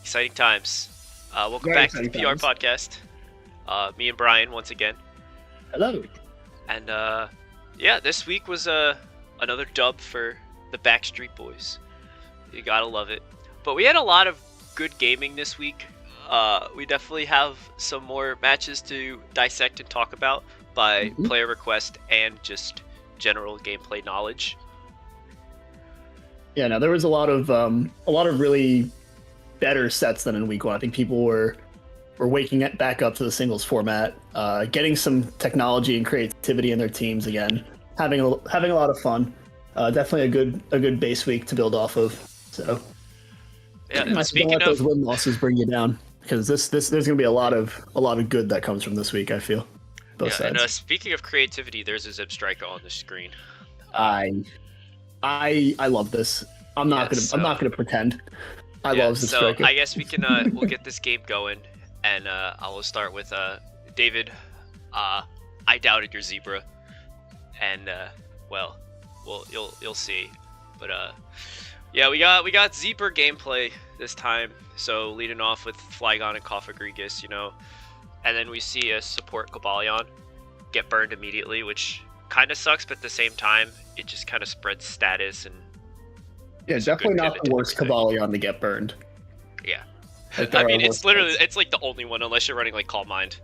Exciting times. Welcome Very back to the exciting PR times. podcast. Me and Brian once again. Hello. And yeah, this week was another dub for the Backstreet Boys. You gotta love it. But we had a lot of good gaming this week. We definitely have some more matches to dissect and talk about by player request and just general gameplay knowledge. Yeah, no, there was a lot of really better sets than in week one. I think people were waking it back up to the singles format, getting some technology and creativity in their teams again, having a lot of fun. Definitely a good base week to build off of. So yeah, don't let those win losses bring you down, because this there's going to be a lot of good that comes from this week, I feel. Both sides. And speaking of creativity, there's a Zip Striker on the screen. I love this. I'm not gonna pretend. I love Zip Striker. So I guess we can we'll get this game going, and I will start with David. I doubted your Zebra, and well, you'll see, but yeah, we got Zebra gameplay this time. So leading off with Flygon and Kofagrigus, and then we see a support Cobalion get burned immediately, which kind of sucks, but at the same time, it just kind of spreads status and. Yeah, definitely not the worst Cobalion to get burned. Yeah. I mean, it's like the only one, unless you're running like Calm Mind.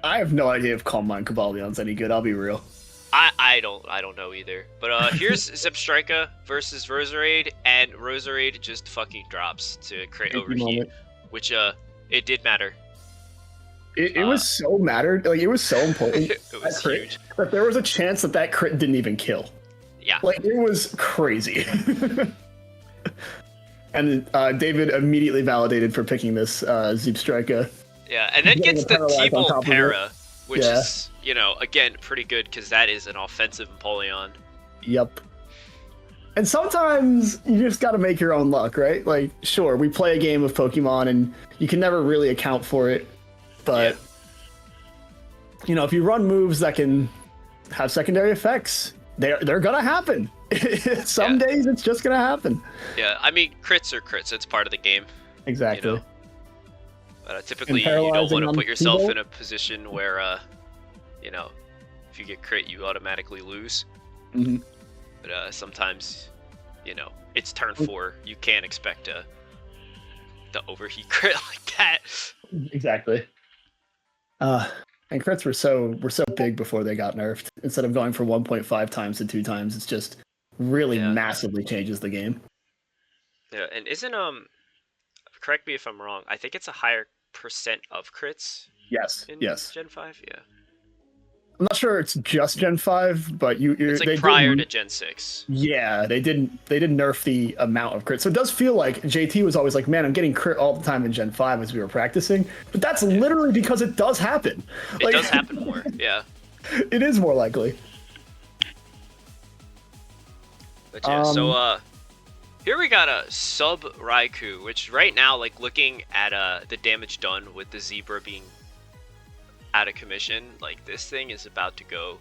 I have no idea if Calm Mind Cobalion's any good, I'll be real. I don't know either. But here's Zipstrika versus Roserade, and Roserade just fucking drops to create overheat, which it did matter. It was so mattered, like it was so important. It was huge. But there was a chance that crit didn't even kill. Yeah. Like, it was crazy. And David immediately validated for picking this Zipstrika. Yeah, and then gets the T-Bolt Para, which is, again, pretty good, because that is an offensive Empoleon. Yep. And sometimes you just gotta make your own luck, right? Like, sure, we play a game of Pokemon, and you can never really account for it. But, if you run moves that can have secondary effects, they're gonna happen. Some days it's just gonna happen. Yeah, I mean, crits are crits. It's part of the game. Exactly. Typically, you don't want to put yourself in a position where, if you get crit, you automatically lose. Mm-hmm. But sometimes, it's turn 4. You can't expect the overheat crit like that. Exactly. And crits were so big before they got nerfed. Instead of going from 1.5 times to 2 times, it's just really massively changes the game. Yeah, and isn't correct me if I'm wrong, I think it's a higher percent of crits. Yes. In Gen 5, yeah. I'm not sure it's just Gen 5, but it's like prior to Gen 6. Yeah, they didn't nerf the amount of crits. So it does feel like JT was always like, man, I'm getting crit all the time in Gen 5 as we were practicing. But that's literally because it does happen. It does happen more, yeah. It is more likely. But yeah, so here we got a sub Raikou, which right now, like looking at the damage done with the Zebra being out of commission, like this thing is about to go.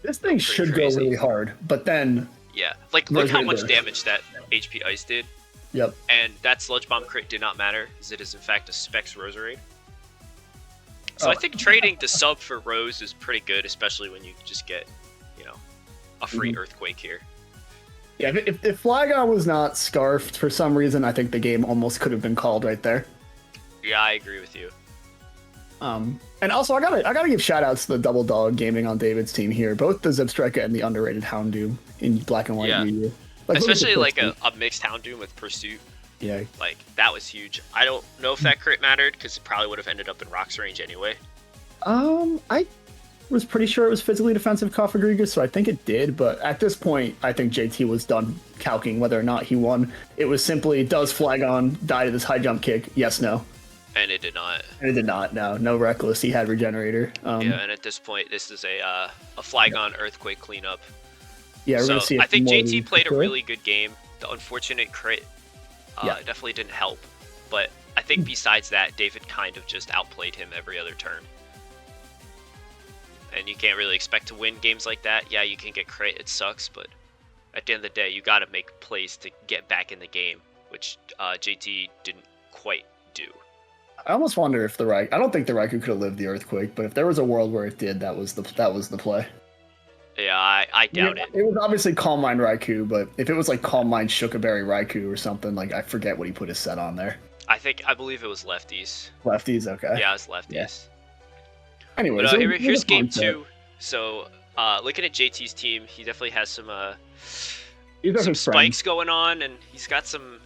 This thing should go really hard, but then like look how much damage that HP Ice did. Yep. And that Sludge Bomb crit did not matter, as it is in fact a Specs Roserade. So I think trading the sub for Rose is pretty good, especially when you just get, a free Earthquake here. Yeah, if Flygon was not scarfed for some reason, I think the game almost could have been called right there. Yeah, I agree with you. And also I gotta give shout outs to the Double Dog Gaming on David's team here, both the Zipstrika and the underrated Houndoom in black and white media. Like, especially like a mixed Houndoom with Pursuit. Yeah. Like that was huge. I don't know if that crit mattered, because it probably would have ended up in Rock's range anyway. I was pretty sure it was physically defensive Kofagrigus, so I think it did, but at this point I think JT was done calcing whether or not he won. It was simply, does Flygon die to this high jump kick? Yes, no. And it did not. And it did not. No Reckless. He had Regenerator. And at this point, this is a Flygon Earthquake cleanup. Yeah, we're gonna see. I think JT played a really good game. The unfortunate crit definitely didn't help, but I think besides that, David kind of just outplayed him every other turn. And you can't really expect to win games like that. Yeah, you can get crit. It sucks, but at the end of the day, you got to make plays to get back in the game, which JT didn't quite do. I almost wonder if I don't think the Raikou could have lived the earthquake, but if there was a world where it did, that was the play. Yeah, I doubt it. It was obviously Calm Mind Raikou, but if it was like Calm Mind Shukaberry Raikou or something, like I forget what he put his set on there. I believe it was lefties. Lefties, okay. Yeah, it was lefties. Yeah. Anyways, but, here's game 2. So, looking at JT's team, he definitely has some spikes going on, and he's got some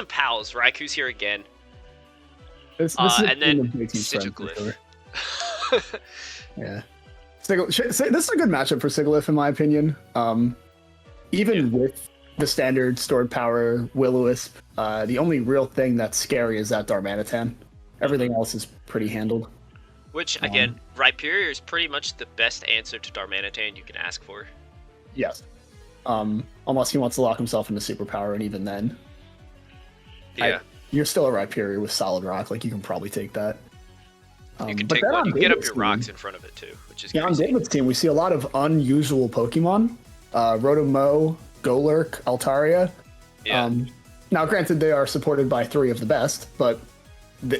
pals. Raikou's here again. And then Sigilglyph. Sure. Yeah. This is a good matchup for Sigilglyph, in my opinion. Even with the standard stored power Will-O-Wisp, the only real thing that's scary is that Darmanitan. Everything else is pretty handled. Which, again, Rhyperior is pretty much the best answer to Darmanitan you can ask for. Yes. Unless he wants to lock himself into superpower, and even then. Yeah. You're still a Rhyperior with Solid Rock, like you can probably take that. You can take one. You can get up your rocks in front of it too, which is on David's team, we see a lot of unusual Pokemon. Rotom-Mow, Golurk, Altaria. Yeah. Now, granted, they are supported by 3 of the best, but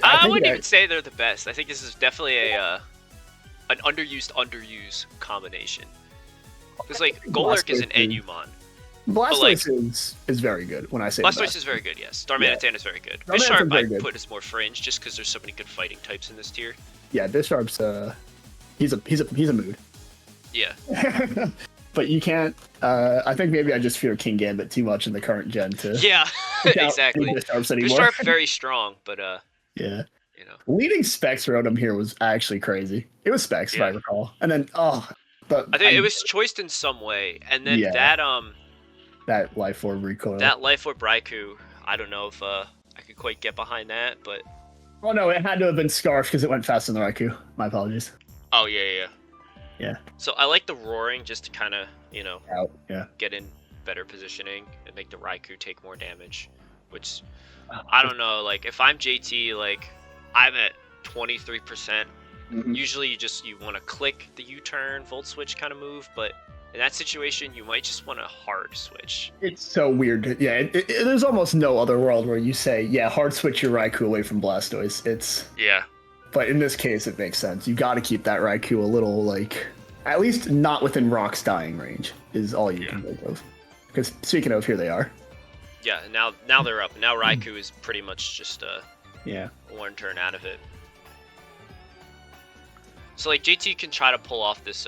I wouldn't even say they're the best. I think this is definitely an underused combination. Because like Golurk is an Enumon. Blastoise is very good. When I say Blastoise is very good, yes. Darmanitan is very good. Bisharp I put as more fringe just because there's so many good fighting types in this tier. Yeah, Bisharp's he's a mood. Yeah. But you can't. I think maybe I just fear King Gambit too much in the current gen to. Yeah, exactly. Bisharp very strong, but yeah. You know. Leading Specs Rotom here was actually crazy. It was Specs, if I recall, and then I think it was choiced in some way, and then that Life Orb recoil. That Life Orb Raikou, I don't know if I could quite get behind that, but. Oh no, it had to have been Scarf because it went faster than the Raikou. My apologies. Oh yeah. Yeah. So I like the roaring just to kind of, get in better positioning and make the Raikou take more damage, which I don't know. Like if I'm JT, like I'm at 23%. Mm-hmm. Usually you want to click the U-turn, Volt Switch kind of move, but in that situation you might just want a hard switch. It's so weird. Yeah, there's almost no other world where you say, hard switch your Raikou away from Blastoise. But in this case, it makes sense. You got to keep that Raikou a little, like, at least not within Rock's dying range is all you can think of. Because speaking of, here they are. Yeah, now they're up. Now Raikou is pretty much just one turn out of it. So like JT can try to pull off this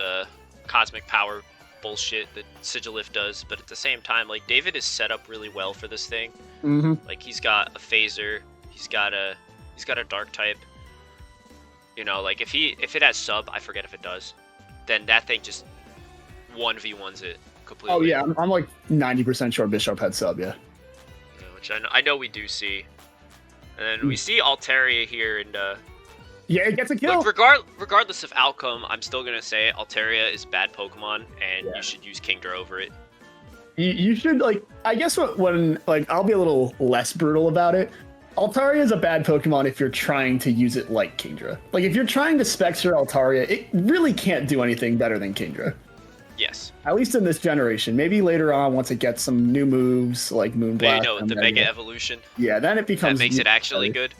cosmic power bullshit that Sigilglyph does, but at the same time, like David is set up really well for this thing. Mm-hmm. Like he's got a phaser, he's got a dark type. You know, like if it has sub, I forget if it does, then that thing just 1v1s it completely. Oh yeah, I'm like 90% sure Bisharp had sub, yeah. Which I know we do see. And then we see Altaria here, and it gets a kill. Like, regardless of outcome, I'm still gonna say Altaria is bad Pokemon, and you should use Kingdra over it. You should, like, I guess when I'll be a little less brutal about it. Altaria is a bad Pokemon if you're trying to use it like Kingdra. Like, if you're trying to Specs your Altaria, it really can't do anything better than Kingdra. Yes. At least in this generation. Maybe later on, once it gets some new moves, like Moonblast. The Mega Evolution. Yeah, then it becomes... That makes it actually good.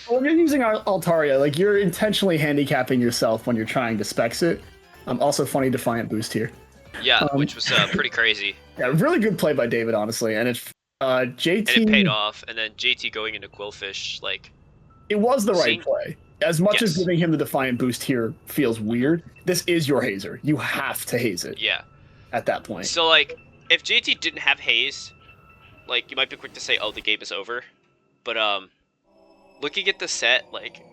When you're using Altaria, like, you're intentionally handicapping yourself when you're trying to Specs it. Also, funny Defiant boost here. Yeah, which was pretty crazy. Yeah, really good play by David, honestly. And it's... JT... And it paid off, and then JT going into Quillfish, like... It was the right play. As much as giving him the Defiant boost here feels weird, this is your Hazer. You have to haze it. Yeah. At that point. So, like, if JT didn't have Haze, like, you might be quick to say, oh, the game is over. But, looking at the set, like,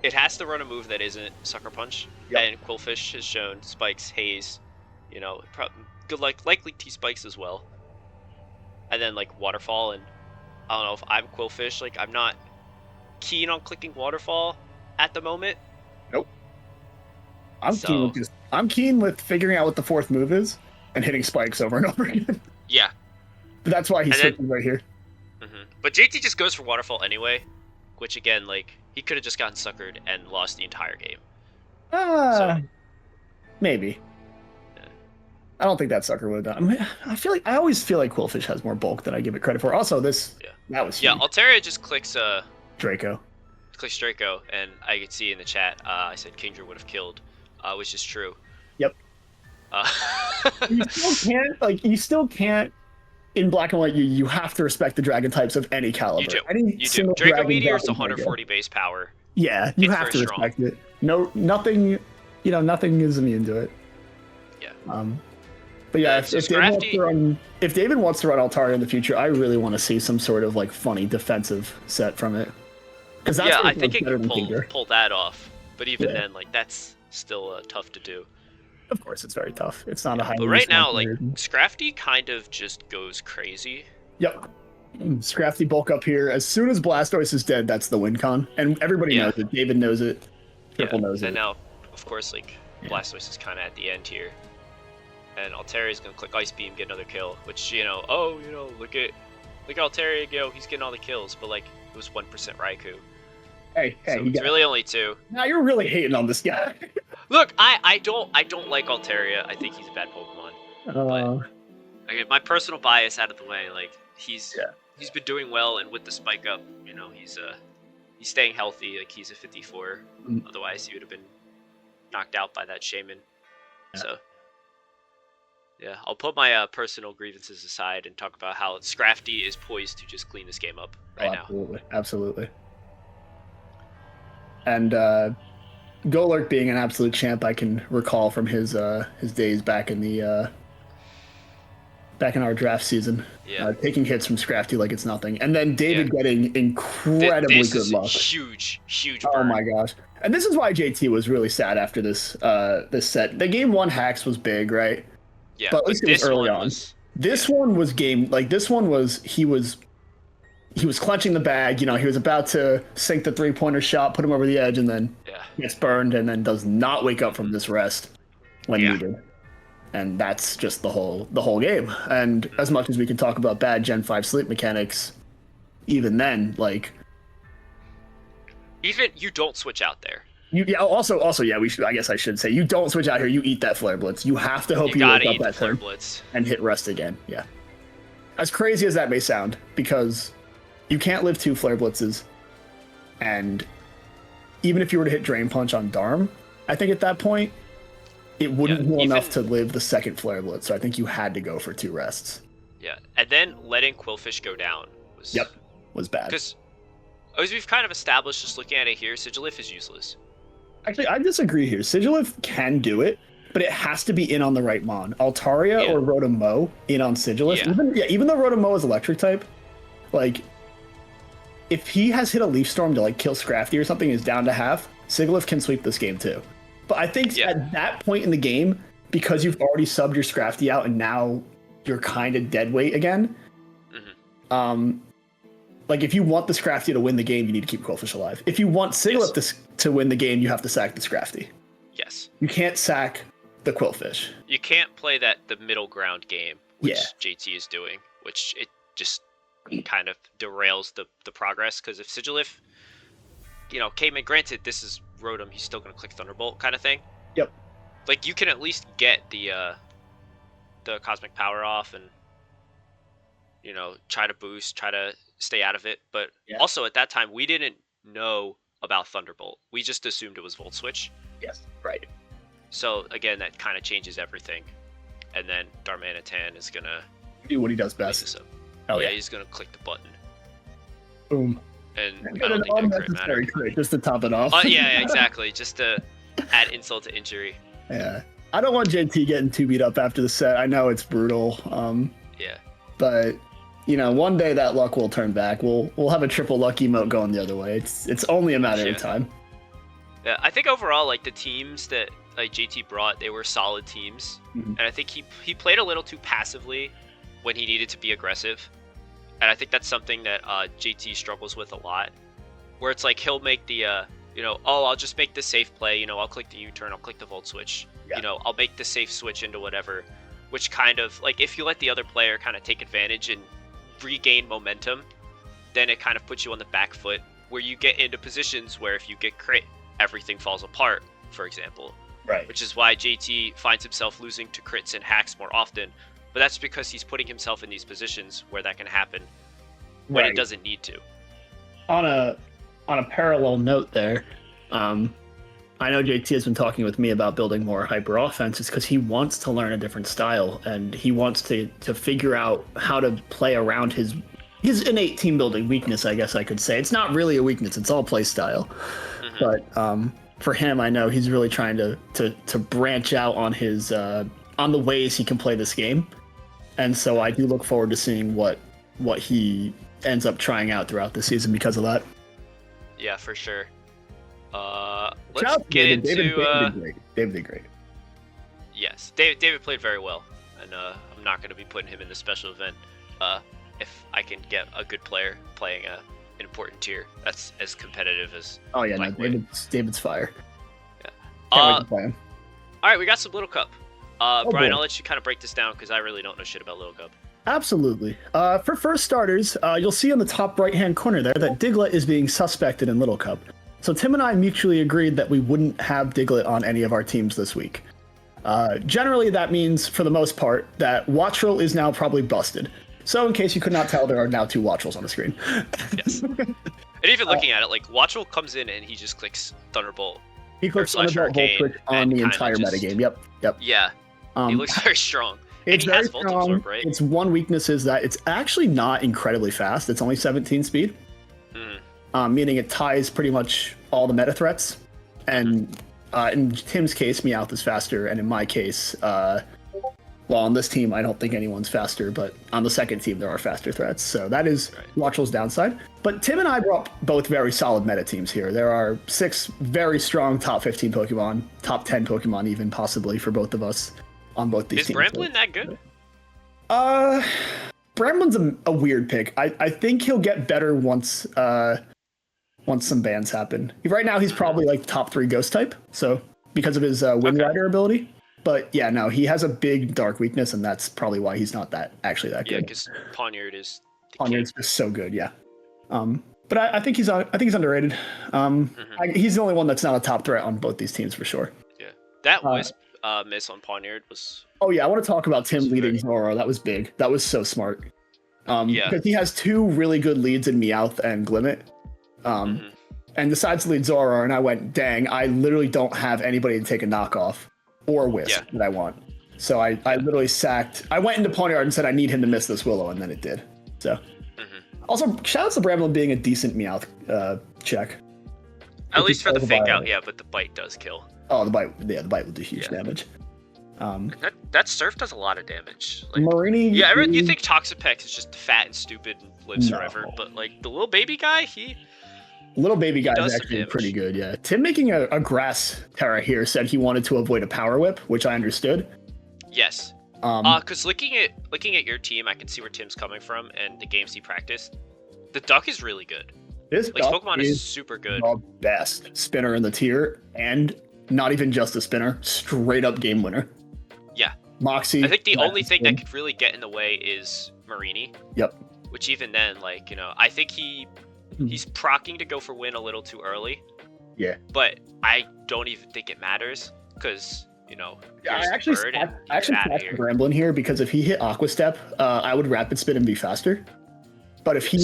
it has to run a move that isn't Sucker Punch. Yep. And Quillfish has shown Spikes, Haze, likely T-Spikes as well. And then, like, Waterfall, and I don't know if I'm Quillfish, like, I'm not keen on clicking Waterfall at the moment. Nope. I'm keen with figuring out what the fourth move is and hitting Spikes over and over again. Yeah. But that's why he's switching right here. Mm-hmm. But JT just goes for Waterfall anyway, which again, like, he could have just gotten suckered and lost the entire game. Maybe. I don't think that sucker would have done. I mean, I always feel like Quillfish has more bulk than I give it credit for. Also, that was huge. Yeah, Altaria just clicks Draco. Clicks Draco, and I could see in the chat I said Kingdra would have killed, which is true. Yep. You still can't. In Black and White, you have to respect the dragon types of any caliber. You do. Draco Meteor's 140 base power. Yeah, you have to respect it. Nothing is immune to it. Yeah. But yeah, if David wants to run Altaria in the future, I really want to see some sort of like funny defensive set from it. I think it can pull that off. But even then, like that's still tough to do. Of course, it's very tough. It's not a high. But right now, like Scrafty kind of just goes crazy. Yep. Scrafty bulk up here. As soon as Blastoise is dead, that's the win con, and everybody knows it. David knows it. Triple knows it. And now, of course, like Blastoise is kind of at the end here, and Altaria is gonna click Ice Beam, get another kill. Which look at Altaria, he's getting all the kills, but like it was 1% Raikou. Hey, so it's really only 2. Now you're really hating on this guy. Look, I don't like Altaria. I think he's a bad Pokemon. But okay, my personal bias out of the way, like he's been doing well, and with the spike up, he's staying healthy. Like he's a 54. Otherwise, he would have been knocked out by that Shaman. Yeah. So yeah, I'll put my personal grievances aside and talk about how Scrafty is poised to just clean this game up now. Absolutely. And Golurk being an absolute champ, I can recall from his days back in our draft season, taking hits from Scrafty like it's nothing, and then David getting incredibly good luck. Huge burn. Oh my gosh! And this is why JT was really sad after this set. The game 1 hacks was big, right? Yeah, but at least it was early on. This one was game like this one was he was clenching the bag. He was about to sink the 3-pointer shot, put him over the edge, and then gets burned, and then does not wake up from this rest when needed. And that's just the whole game. And as much as we can talk about bad Gen 5 sleep mechanics, even then, like even you don't switch out there. Also, I guess I should say you don't switch out here. You eat that Flare Blitz. You have to hope you wake up that Flare Blitz and hit rest again. Yeah. As crazy as that may sound, because you can't live 2 Flare Blitzes, and even if you were to hit Drain Punch on Darm, I think at that point, it wouldn't heal enough to live the second Flare Blitz, so I think you had to go for 2 rests. Yeah, and then letting Quillfish go down was bad. Because as we've kind of established, just looking at it here, Sigilyph is useless. Actually, I disagree here. Sigilyph can do it, but it has to be in on the right mon. Altaria or Rotom-Mow in on Sigilyph. Even though Rotom-Mow is electric type, like if he has hit a Leaf Storm to like kill Scrafty or something, is down to half, Sigilyph can sweep this game too. But I think at that point in the game, because you've already subbed your Scrafty out and now you're kind of dead weight again, like if you want the Scrafty to win the game, you need to keep Quillfish alive. If you want Sigilyph to win the game, you have to sack the Scrafty. Yes. You can't sack the Quillfish. You can't play the middle ground game, which JT is doing, which it just kind of derails the progress, because if Sigilyph came in, granted this is Rotom, he's still going to click Thunderbolt kind of thing. Yep. Like you can at least get the Cosmic Power off and try to boost, try to stay out of it, but also at that time we didn't know about Thunderbolt. We just assumed it was Volt Switch. Yes, right. So again, that kind of changes everything. And then Darmanitan is going to do what he does best. He's going to click the button. Boom. And I don't think that unnecessary crit just to top it off. Exactly. Just to add insult to injury. Yeah. I don't want JT getting too beat up after the set. I know it's brutal. But one day that luck will turn back. We'll have a triple luck emote going the other way. It's only a matter of time. Yeah, I think overall, like the teams that like JT brought, they were solid teams, and I think he played a little too passively when he needed to be aggressive. And I think that's something that JT struggles with a lot, where it's like he'll make the, I'll just make the safe play, I'll click the U-turn, I'll click the Volt Switch, I'll make the safe switch into whatever, which kind of, like, if you let the other player kind of take advantage and regain momentum, then it kind of puts you on the back foot, where you get into positions where if you get crit, everything falls apart, for example. Right. which is why JT finds himself losing to crits and hacks more often. But that's because he's putting himself in these positions where that can happen when it doesn't need to. On a parallel note there, I know JT has been talking with me about building more hyper offenses because he wants to learn a different style and he wants to figure out how to play around his innate team building weakness, I guess I could say. It's not really a weakness, it's all play style. But for him, I know he's really trying to branch out on his on the ways he can play this game. And so I do look forward to seeing what he ends up trying out throughout the season because of that. Yeah, for sure. Let's get into David did great. Yes, David played very well, and I'm not going to be putting him in the special event if I can get a good player playing an important tier that's as competitive as. Oh yeah, no, David's fire. Yeah. Can't wait to play him. All right, we got some Little Cup. Brian, boy. I'll let you kind of break this down because I really don't know shit about Little Cup. Absolutely. For first starters, you'll see on the top right-hand corner there that Diglett is being suspected in Little Cup. So Tim and I mutually agreed that we wouldn't have Diglett on any of our teams this week. Generally, that means, for the most part, that Watchroll is now probably busted. So in case you could not tell, there are now 2 Watchrolls on the screen. Yes. And even looking at it, like, Watchroll comes in and he just clicks Thunderbolt. He clicks Thunderbolt click on the entire metagame. Yep. Yeah. He looks very strong. It's very Volt strong. Absorb, right? Its one weakness is that it's actually not incredibly fast. It's only 17 speed, meaning it ties pretty much all the meta threats. And in Tim's case, Meowth is faster, and in my case, well, on this team, I don't think anyone's faster, but on the second team, there are faster threats. So that is Watchroll's downside. But Tim and I brought both very solid meta teams here. There are 6 very strong top 15 Pokemon, top 10 Pokemon even, possibly, for both of us. On both these teams. Is Bramblin that good? Bramblin's a weird pick. I think he'll get better once some bans happen. Right now he's probably like top 3 ghost type, so because of his Wind Rider ability. But yeah, no, he has a big dark weakness, and that's probably why he's not that good. Yeah, because Poniard is. Poniard's just so good, yeah. But I think he's underrated. He's the only one that's not a top threat on both these teams for sure. Yeah, that was. Miss on Poniard was. Oh yeah, I want to talk about Tim leading Zoro. That was big. That was so smart. Because he has 2 really good leads in Meowth and Glimmet. And decides to lead Zoro, and I went, dang, I literally don't have anybody to take a knockoff or Wisp that I want. So I literally sacked. I went into Poniard and said I need him to miss this Willow, and then it did. So. Also, shout out to Bramblin being a decent Meowth check. At least for the fake out, yeah, but the bite does kill. Oh, the bite will do huge damage. That Surf does a lot of damage. Like, Marini. Yeah, you think Toxapex is just fat and stupid and lives forever, but like the little baby guy, Little baby guy is actually pretty good, yeah. Tim making a grass Terra here said he wanted to avoid a power whip, which I understood. Yes. Because looking at your team, I can see where Tim's coming from and the games he practiced. The duck is really good. This Pokemon is super good. The best spinner in the tier, and not even just a spinner, straight up game winner. Yeah. Moxie. I think the only thing that could really get in the way is Marini. Yep. Which even then, like, I think he's procking to go for win a little too early. Yeah. But I don't even think it matters because, I actually tapped Bramblin here because if he hit Aqua Step, I would Rapid Spin and be faster. But if he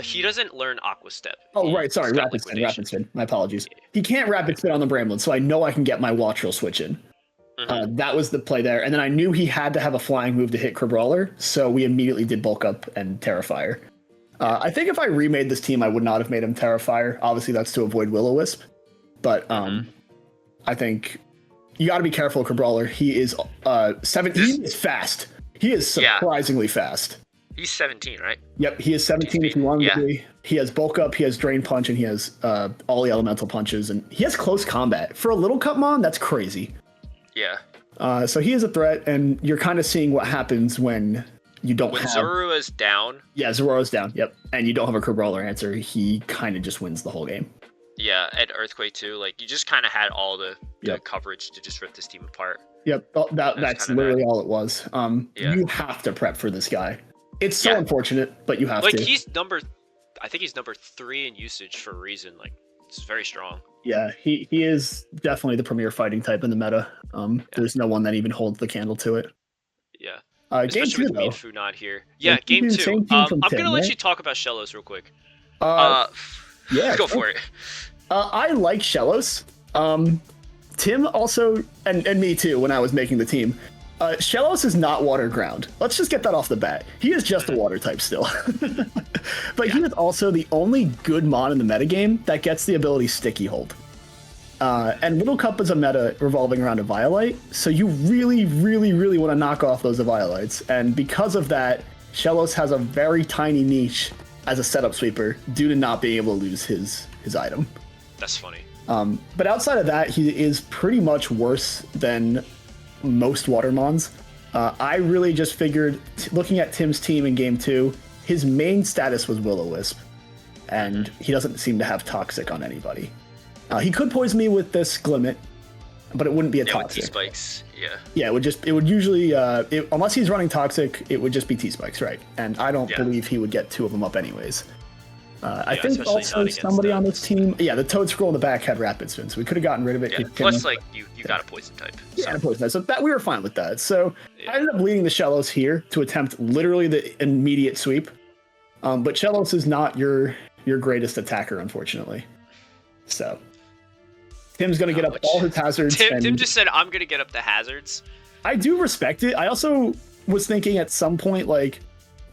he doesn't learn Aqua Step. Oh, right. Sorry. Rapid Spin. My apologies. He can't Rapid Spin on the Bramblin, so I know I can get my Watchroll switch in. That was the play there. And then I knew he had to have a flying move to hit Crabrawler, so we immediately did Bulk Up and Terrifier. I think if I remade this team, I would not have made him Terrifier. Obviously, that's to avoid Will-O-Wisp. But I think you got to be careful of Crabrawler. He is 17. He is fast. He is surprisingly fast. He's 17, right? Yep, he is 17 if you want him to be. He has Bulk Up, he has Drain Punch, and he has all the Elemental Punches. And he has Close Combat. For a Little Cupmon, that's crazy. Yeah. So he is a threat, and you're kind of seeing what happens when you don't have... When Zorua's down. Yeah, Zorua's down, yep. And you don't have a Crabrawler answer, he kind of just wins the whole game. Yeah, and Earthquake too. Like, you just kind of had all the coverage to just rip this team apart. Yep, that's literally all it was. You have to prep for this guy. It's so unfortunate, but you have to. Like, I think he's number 3 in usage for a reason. Like, It's very strong. Yeah, he is definitely the premier fighting type in the meta. There's no one that even holds the candle to it. Yeah. Game Especially two, with me and though. Fu not here. Yeah, game two. Same team from I'm Tim, gonna let right? you talk about Shellos real quick. Yeah, Go sure. for it. I like Shellos. Tim also, and me too, when I was making the team. Shellos is not water ground. Let's just get that off the bat. He is just a water type still. But he is also the only good mon in the metagame that gets the ability Sticky Hold. And Little Cup is a meta revolving around a Violite, so you really, really, really want to knock off those Violites. And because of that, Shellos has a very tiny niche as a setup sweeper due to not being able to lose his item. That's funny. But outside of that, he is pretty much worse than most Watermons. I really just figured, looking at Tim's team in game two, his main status was Will-O-Wisp, and he doesn't seem to have Toxic on anybody. He could poison me with this Glimmet, but it wouldn't be a Toxic. With T-Spikes, yeah. Yeah, it would usually, unless he's running Toxic, it would just be T-Spikes, right? And I don't believe he would get two of them up anyways. I think also somebody on this team, the Toad Scroll in the back had Rapid Spin, so we could have gotten rid of it. Yeah. Plus, like, you got a poison type. So. Yeah, a poison type. So that we were fine with that. So I ended up leading the Shellos here to attempt literally the immediate sweep. But Shellos is not your greatest attacker, unfortunately. So Tim's going to get up all his hazards. Tim just said, I'm going to get up the hazards. I do respect it. I also was thinking at some point, like,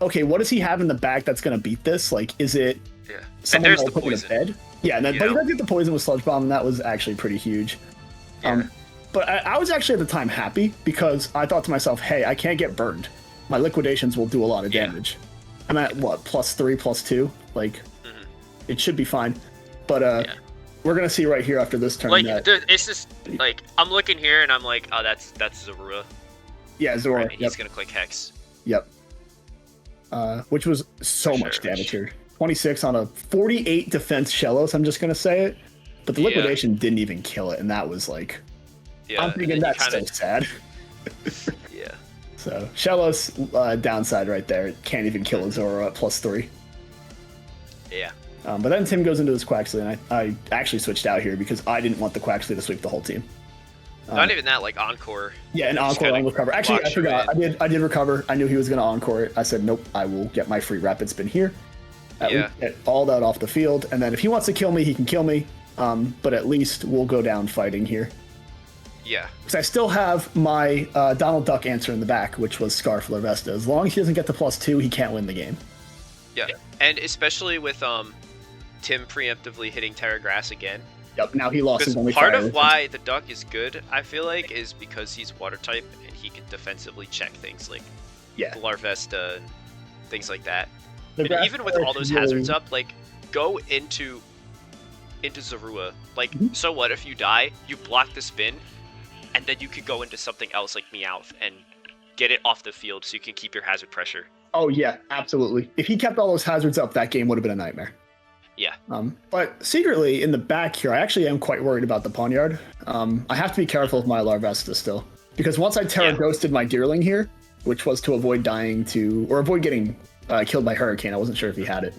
okay, what does he have in the back that's going to beat this? Like, is it someone there's that'll the put poison. in a bed? Yeah, and then, but he does get the poison with Sludge Bomb, and that was actually pretty huge. Yeah. But I was actually at the time happy because I thought to myself, hey, I can't get burned. My liquidations will do a lot of damage. I'm at, what, +3, +2? Like, it should be fine. But we're going to see right here after this turn. Like, it's just, like, I'm looking here and I'm like, oh, that's Zorua. Yeah, Zorua. Right, he's going to click Hex. Yep. Which was so much damage here. 26 on a 48 defense Shellos, I'm just going to say it. But the liquidation didn't even kill it, and that was like... I'm thinking that's so sad. Yeah. So, Shellos, downside right there. It can't even kill a Zorua at +3. Yeah. But then Tim goes into this Quaxley, and I actually switched out here because I didn't want the Quaxley to sweep the whole team. Not even that, like Encore. Yeah, an Encore on recover. Actually, I forgot. I did recover. I knew he was going to Encore it. I said, nope, I will get my free Rapid Spin here. At least get all that off the field. And then if he wants to kill me, he can kill me. But at least we'll go down fighting here. Yeah. Because I still have my Donald Duck answer in the back, which was Scarf Larvesta. As long as he doesn't get the +2, he can't win the game. Yeah. And especially with Tim preemptively hitting Terra Grass again. Yep, now he lost his only part fire. of why the Duck is good, I feel like, is because he's water type and he can defensively check things like Larvesta and things like that. And even with all those hazards up, like, go into Zorua. Like, so what if you die, you block the spin, and then you could go into something else like Meowth and get it off the field so you can keep your hazard pressure. Oh yeah, absolutely. If he kept all those hazards up, that game would have been a nightmare. Yeah. But secretly, in the back here, I actually am quite worried about the Pawnyard. I have to be careful with my Larvesta still. Because once I Terra Ghosted my Deerling here, which was to avoid dying to... or avoid getting killed by Hurricane, I wasn't sure if he had it.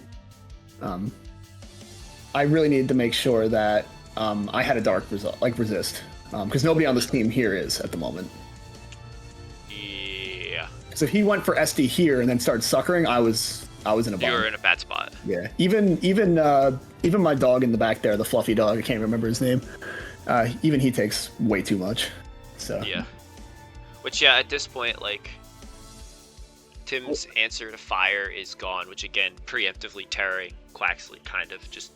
I really needed to make sure that I had a Dark Resist. Because nobody on this team here is at the moment. Yeah. So if he went for SD here and then started suckering, I was in a bind. You were in a bad spot. Yeah. Even my dog in the back there, the fluffy dog, I can't remember his name. Even he takes way too much. So yeah. Which at this point, like, Tim's answer to fire is gone, which again, preemptively tearing Quaxley kind of just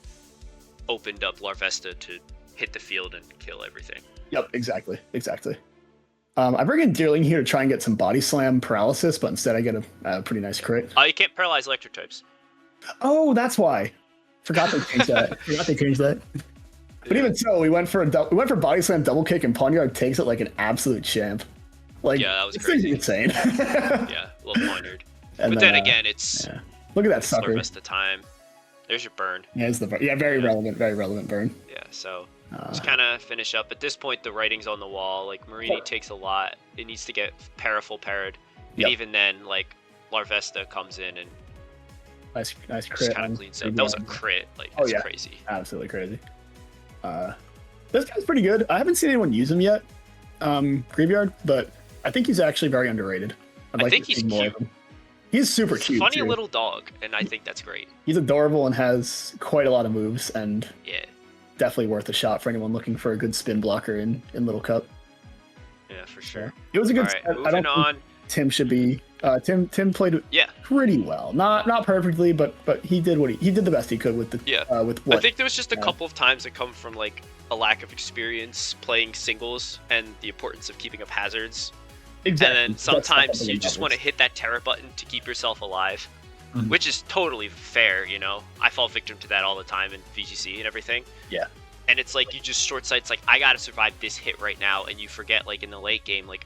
opened up Larvesta to hit the field and kill everything. Yep, exactly. I bring in Deerling here to try and get some body slam paralysis, but instead I get a pretty nice crit. Oh, you can't paralyze electric types. Oh, that's why. Forgot they changed that. But even so, we went for body slam double kick, and Pawnyard takes it like an absolute champ. Like, yeah, that was crazy. Insane. Yeah, love Pawnyard. But then again, it's look at that sucker. Rest of the time. There's your burn. Yeah, it's very relevant burn. Yeah, so just kind of finish up. At this point, the writing's on the wall. Like, Marini takes a lot. It needs to get full parried. And even then, like, Larvesta comes in and nice crit. just kind of cleans up. That was a crit. Like, that's crazy. Absolutely crazy. This guy's pretty good. I haven't seen anyone use him yet, Graveyard, but I think he's actually very underrated. I think he's cute. He's super cute. Funny too. little dog, and I think that's great. He's adorable and has quite a lot of moves, and yeah, definitely worth a shot for anyone looking for a good spin blocker in Little Cup. Yeah, for sure. It was a good All right, set. I don't think Tim should be. Tim played pretty well. Not perfectly, but he did he did the best he could with the with what. I think there was just a couple of times that come from like a lack of experience playing singles and the importance of keeping up hazards. Exactly. And then sometimes you just want to hit that terror button to keep yourself alive, which is totally fair, you know. I fall victim to that all the time in VGC and everything. Yeah. And it's like you just short sight. It's like I gotta survive this hit right now, and you forget like in the late game, like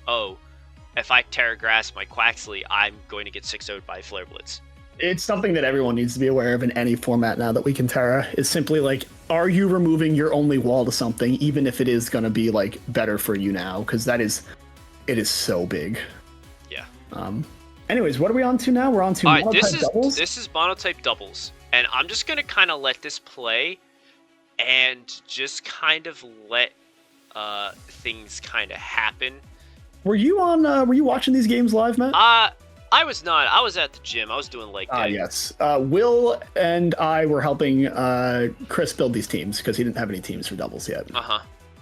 if I Terra Grass my Quaxley, I'm going to get 6-0'd by Flare Blitz. It's something that everyone needs to be aware of in any format now that we can Terra. Is simply like, are you removing your only wall to something, even if it is going to be like better for you now? Because it is so big. Yeah. Anyways, what are we on to now? We're on to monotype doubles. This is monotype doubles, and I'm just gonna kind of let this play, and just kind of let things kind of happen. Were you on? Were you watching these games live, Matt? I was not. I was at the gym. I was doing leg day. Yes. Will and I were helping Chris build these teams because he didn't have any teams for doubles yet.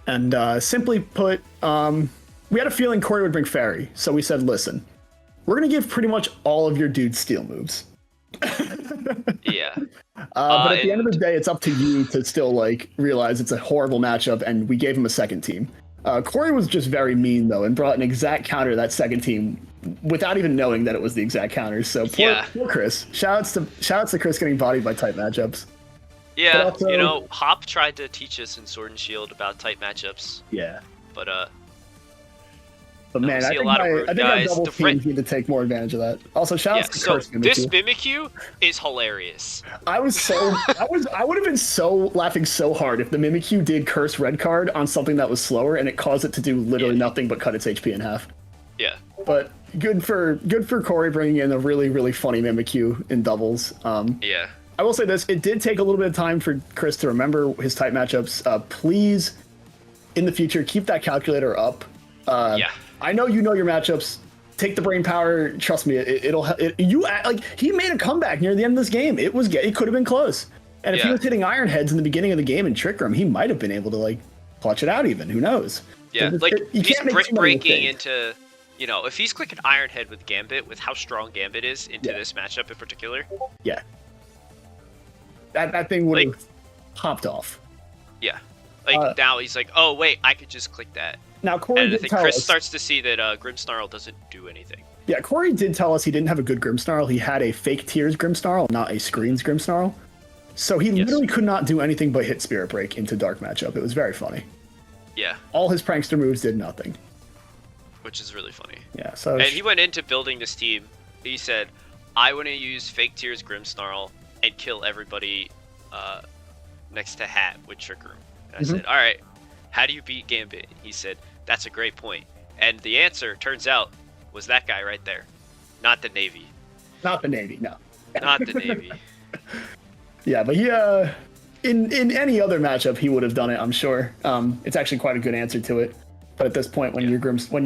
And simply put, we had a feeling Corey would bring Fairy, so we said, listen, we're going to give pretty much all of your dudes steal moves. Yeah. But at the end of the day, it's up to you to still like realize it's a horrible matchup, and we gave him a second team. Corey was just very mean, though, and brought an exact counter to that second team without even knowing that it was the exact counter. So poor Chris. Shout outs to Chris getting bodied by type matchups. Yeah, also, you know, Hop tried to teach us in Sword and Shield about type matchups. Yeah. But man, I think our double teams need to take more advantage of that. Also, shout out to Curse Mimikyu. This Mimikyu is hilarious. I would have been laughing so hard if the Mimikyu did Curse Red Card on something that was slower and it caused it to do literally nothing but cut its HP in half. Yeah. But good for Corey bringing in a really, really funny Mimikyu in doubles. Yeah. I will say this, it did take a little bit of time for Chris to remember his type matchups. Please, in the future, keep that calculator up. I know you know your matchups. Take the brain power. Trust me, he made a comeback near the end of this game. It could have been close. And if he was hitting Iron Heads in the beginning of the game and Trick Room, he might have been able to like clutch it out even. Who knows? Yeah, he's breaking into, you know, if he's clicking Iron Head with Gambit, with how strong Gambit is into this matchup in particular. Yeah. That thing would have popped off. Yeah. Now he's like, oh wait, I could just click that. Now, Corey and I think Chris starts to see that Grimmsnarl doesn't do anything. Yeah, Corey did tell us he didn't have a good Grimmsnarl. He had a fake Tears Grimmsnarl, not a Screens Grimmsnarl. So he literally could not do anything but hit Spirit Break into Dark matchup. It was very funny. Yeah. All his prankster moves did nothing. Which is really funny. Yeah, so... And he went into building this team. He said, I want to use fake Tears Grimmsnarl and kill everybody next to Hat with Trick Room. And I said, all right, how do you beat Gambit? He said, that's a great point. And the answer, turns out, was that guy right there. Not the Navy. Not the Navy, no. Not the Navy. Yeah, but he, in any other matchup, he would have done it, I'm sure. It's actually quite a good answer to it. But at this point, when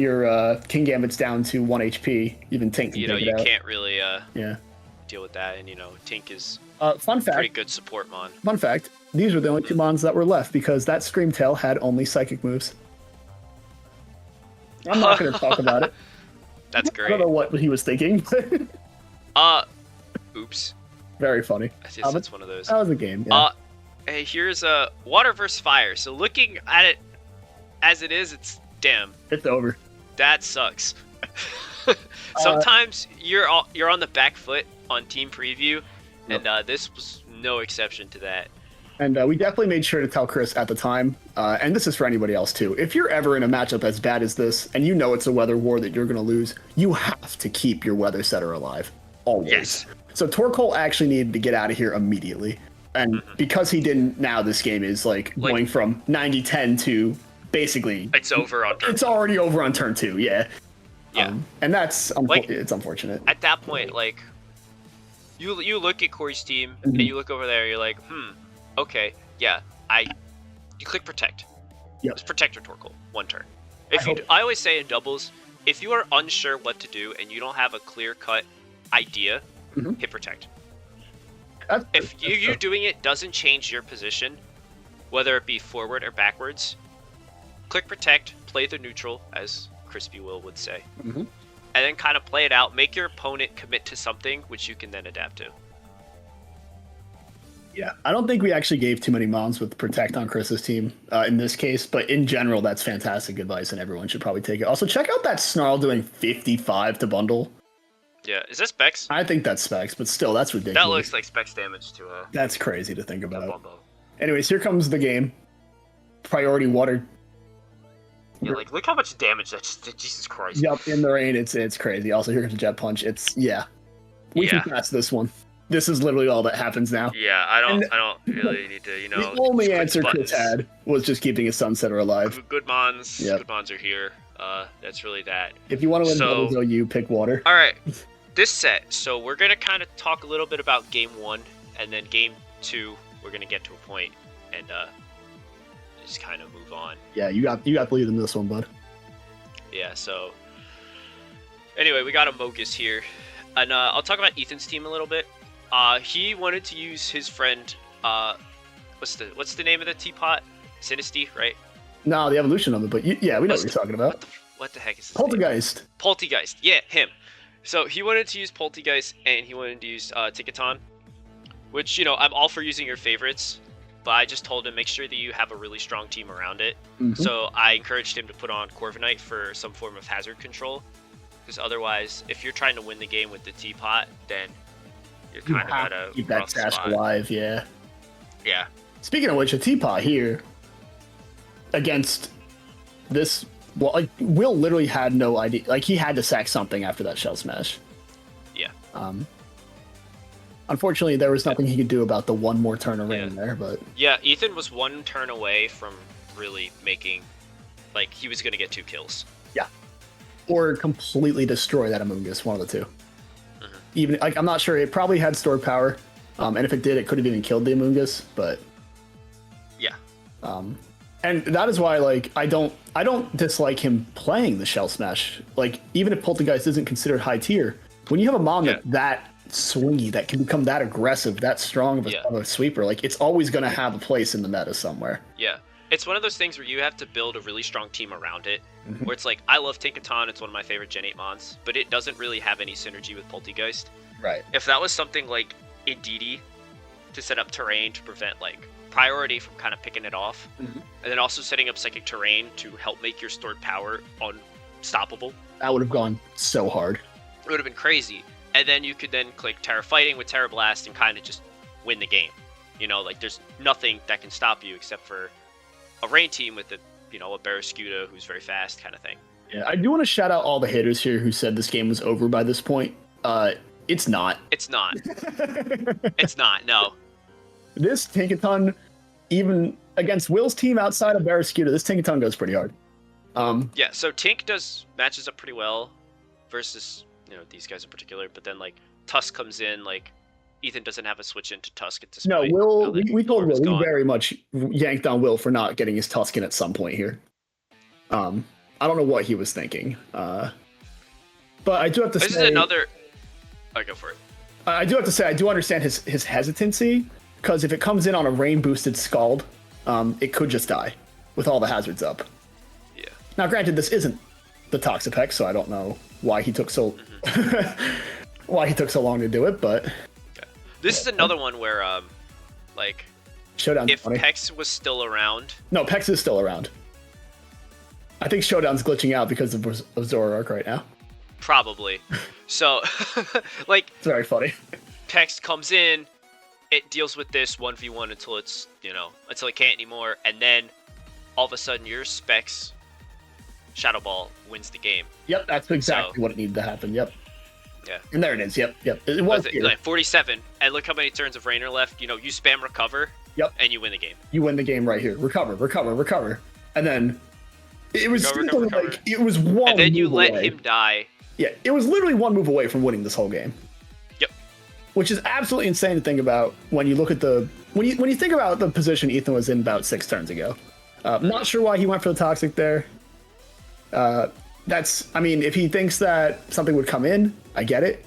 your King Gambit's down to 1 HP, even Tink can take it out. You can't really deal with that. And, Tink is fun fact, pretty good support mon. Fun fact, these were the only 2 mons that were left because that Screamtail had only psychic moves. I'm not going to talk about it. That's great. I don't know what he was thinking. Oops. Very funny. I guess that's one of those. That was a game. Yeah. Hey, here's Water vs. Fire. So looking at it as it is, it's damn. It's over. That sucks. Sometimes you're on the back foot on team preview, and this was no exception to that. And we definitely made sure to tell Chris at the time, and this is for anybody else too, if you're ever in a matchup as bad as this, and you know it's a weather war that you're going to lose, you have to keep your weather setter alive. Always. Yes. So Torkoal actually needed to get out of here immediately. And because he didn't, now this game is going from 90-10 to basically... It's over on turn 2. It's already over on turn 2, yeah. Yeah. And that's it's unfortunate. At that point, you look at Corey's team, and you look over there, you're like, okay, yeah, I you click Protect. Yep. It's Protect or Torkoal, 1 turn. I always say in doubles, if you are unsure what to do and you don't have a clear-cut idea, hit Protect. If you doing it doesn't change your position, whether it be forward or backwards, click Protect, play the neutral, as Crispy Will would say, and then kind of play it out. Make your opponent commit to something, which you can then adapt to. Yeah, I don't think we actually gave too many moms with Protect on Chris's team in this case, but in general, that's fantastic advice, and everyone should probably take it. Also, check out that Snarl doing 55 to bundle. Yeah, is this Specs? I think that's Specs, but still, that's ridiculous. That looks like Specs damage to a... That's crazy to think about. Anyways, here comes the game. Priority water. Yeah, like, look how much damage that just did. Jesus Christ. Yep, in the rain, it's crazy. Also, here comes the Jet Punch. We can pass this one. This is literally all that happens now. Yeah, I don't really need to, The only answer Chris had was just keeping his Sunsetter alive. Good Mons. Yep. Good Mons are here. That's really that. If you want to win doubles, you pick water. All right, this set. So we're gonna kind of talk a little bit about game 1, and then game 2, we're gonna get to a point and just kind of move on. Yeah, you got to lead in this one, bud. Yeah. So anyway, we got a Mogus here, and I'll talk about Ethan's team a little bit. He wanted to use his friend. What's the name of the teapot? Sinisty, right? No, the evolution of it, but yeah, we know what you're talking about. What the heck is this? Poltergeist. Name? Poltergeist, yeah, him. So he wanted to use Poltergeist, and he wanted to use Tickaton, which, I'm all for using your favorites, but I just told him make sure that you have a really strong team around it. So I encouraged him to put on Corviknight for some form of hazard control, because otherwise, if you're trying to win the game with the teapot, then you're kind of at a keep that stash alive, yeah. Yeah. Speaking of which, a teapot here against this, Will literally had no idea. Like, he had to sack something after that Shell Smash. Yeah. Unfortunately, there was nothing he could do about the one more turn of rain there, but... Yeah, Ethan was 1 turn away from really making... Like, he was going to get 2 kills. Yeah. Or completely destroy that Amoonguss, one of the two. Even, like, I'm not sure. It probably had stored power. And if it did, it could have even killed the Amoonguss, but... Yeah. And that is why, like, I don't dislike him playing the Shell Smash. Like, even if Poltergeist isn't considered high tier, when you have a mom that's that swingy, that can become that aggressive, that strong of a sweeper, like, it's always going to have a place in the meta somewhere. Yeah. It's one of those things where you have to build a really strong team around it, where it's like, I love Tinkaton, it's one of my favorite Gen 8 mons, but it doesn't really have any synergy with Poltergeist. Right. If that was something like Indeedee to set up terrain to prevent, like, priority from kind of picking it off, and then also setting up Psychic Terrain to help make your stored power unstoppable. That would have gone so hard. It would have been crazy. And then you could then click Terra Fighting with Terra Blast and kind of just win the game. Like, there's nothing that can stop you except for a rain team with a Barraskewda who's very fast kind of thing. Yeah, I do want to shout out all the haters here who said this game was over by this point. It's not. It's not. It's not, no. This Tinkaton, even against Will's team outside of Barraskewda, this Tinkaton goes pretty hard. Yeah, so Tink matches up pretty well versus, these guys in particular, but then, like, Tusk comes in, like, Ethan doesn't have a switch into Tusk at this point. No, Will, we told Will, we very much yanked on Will for not getting his Tusk in at some point here. I don't know what he was thinking. But I do have to say... This is another... I'll go for it. I do have to say, I do understand his hesitancy, because if it comes in on a rain-boosted Scald, it could just die with all the hazards up. Yeah. Now, granted, this isn't the Toxapex, so I don't know why he took so why he took so long to do it, but... Okay. This is another one where, like... Showdown's if funny. Pex was still around... No, Pex is still around. I think Showdown's glitching out because of Zoroark right now. Probably. So, like... It's very funny. Pex comes in, it deals with this 1v1 until it's, until it can't anymore, and then all of a sudden your Specs Shadow Ball wins the game. Yep, that's exactly what it needed to happen, yep. Yeah. And there it is, yep. It was like 47, and look how many turns of Rainer left. You spam recover, and you win the game. You win the game right here. Recover. And then it was recover. It was one and then you move let away. him die. Yeah, it was literally one move away from winning this whole game. Yep. which is absolutely insane to think about when you look at when you think about the position Ethan was in about 6 turns ago. Not sure why he went for the Toxic there. I mean, if he thinks that something would come in, I get it.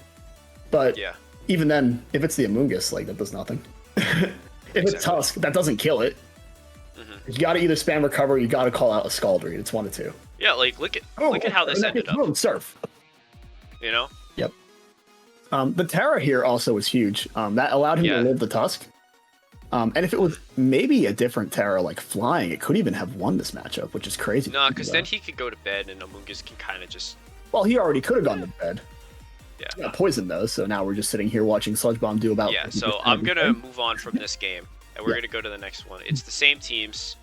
But even then, if it's the Amoonguss, like, that does nothing. If it's Tusk, that doesn't kill it. You got to either spam recover, or you got to call out a Scald Read. It's one of two. Yeah, like look at how this ended up. Surf. You know. Yep. The Terra here also was huge. That allowed him to live the Tusk. And if it was maybe a different Terra, like flying, it could even have won this matchup, which is crazy. No, because then he could go to bed, and Amoonguss can kind of just. Well, he already could have gone to bed. Yeah. He got poisoned though, so now we're just sitting here watching Sludge Bomb do about. Yeah. So I'm gonna move on from this game, and we're gonna go to the next one. It's the same teams.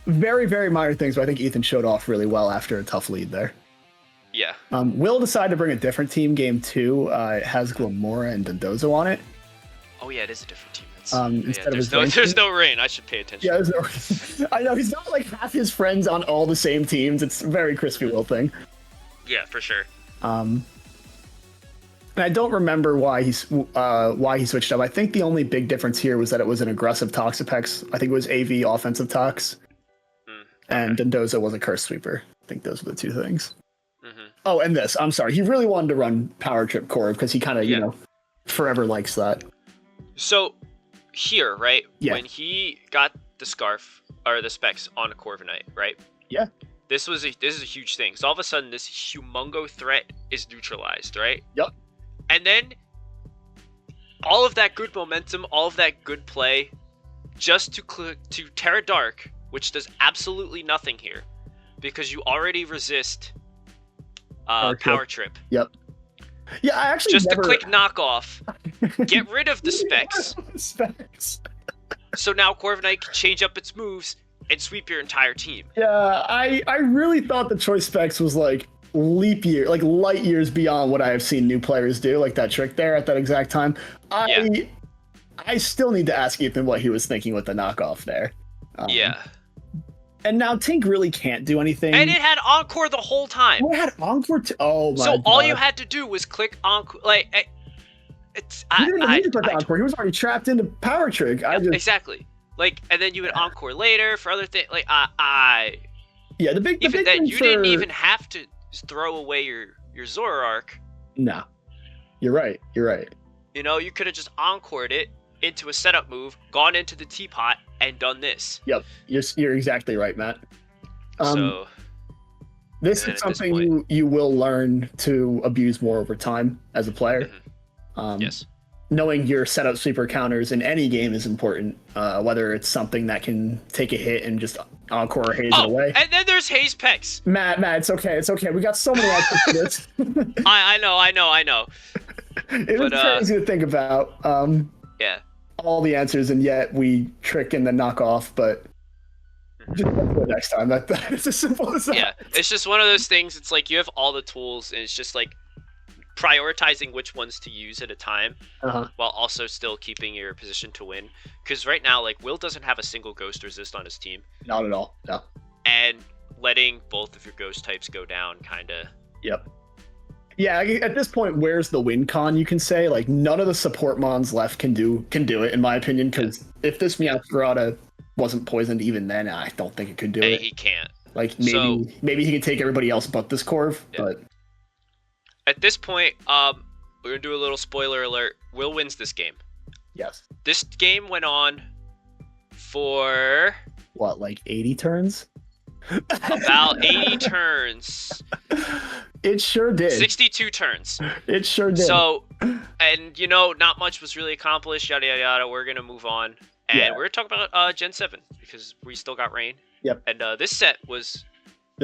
Very, very minor things, but I think Ethan showed off really well after a tough lead there. Yeah. Will decided to bring a different team. Game 2 it has Glamora and Dondozo on it. Oh yeah, it is a different team. There's no rain. I should pay attention. Yeah, there's no. I know he's not like half his friends on all the same teams. It's a very Crispy Will thing. Yeah, for sure. And I don't remember why he switched up. I think the only big difference here was that it was an aggressive Toxapex. I think it was AV offensive Tox, and Dondozo was a Curse Sweeper. I think those were the two things. Oh, and this. I'm sorry. He really wanted to run Power Trip Core because he kind of, forever likes that. So here, right? Yeah. When he got the scarf or the specs on a Corviknight, right? Yeah. This is a huge thing. So all of a sudden, this humongo threat is neutralized, right? Yep. And then all of that good momentum, all of that good play, just to Terra Dark, which does absolutely nothing here, because you already resist Power Trip. Yep. Yeah, I actually just a quick knockoff. Get rid of the specs. So now Corviknight can change up its moves and sweep your entire team. Yeah, I really thought the choice specs was like light years beyond what I have seen new players do, like that trick there at that exact time. I still need to ask Ethan what he was thinking with the knockoff there. And now Tink really can't do anything. And it had Encore the whole time. Oh, it had Encore too. Oh my god. So all you had to do was click Encore. Like, he didn't need to click Encore. He was already trapped into Power Trick. Exactly. Like, and then you would Encore later for other things. Like, yeah, the big that thing you didn't even have to throw away your Zoroark. No. You're right. You know, you could have just encored it into a setup move, gone into the teapot, and done this. Yep, you're exactly right, Matt. So this is something you will learn to abuse more over time as a player. Yes. Knowing your setup sweeper counters in any game is important, whether it's something that can take a hit and just encore or haze it away. And then there's Haze Pex. Matt, it's okay. We got so many options for this. I know. It was crazy to think about. Yeah. All the answers, and yet we trick and then knock off, but just do it next time. It's as simple as that. Yeah, it's just one of those things. It's like you have all the tools, and it's just like prioritizing which ones to use at a time, while also still keeping your position to win. Because right now, like, Will doesn't have a single Ghost Resist on his team. Not at all, no. And letting both of your Ghost types go down, kind of. Yep. Yeah, at this point, where's the win con, you can say? Like, none of the support mons left can do it, in my opinion, because if this Meowscarada wasn't poisoned even then, I don't think it could do it. He can't. Like, maybe he can take everybody else but this Corv, but... At this point, we're going to do a little spoiler alert. Will wins this game. Yes. This game went on for... What, like 80 turns? About 80 turns. It sure did. 62 turns. It sure did. So, and not much was really accomplished, yada, yada, yada. We're going to move on. And we're going to talk about Gen 7, because we still got rain. Yep. And this set was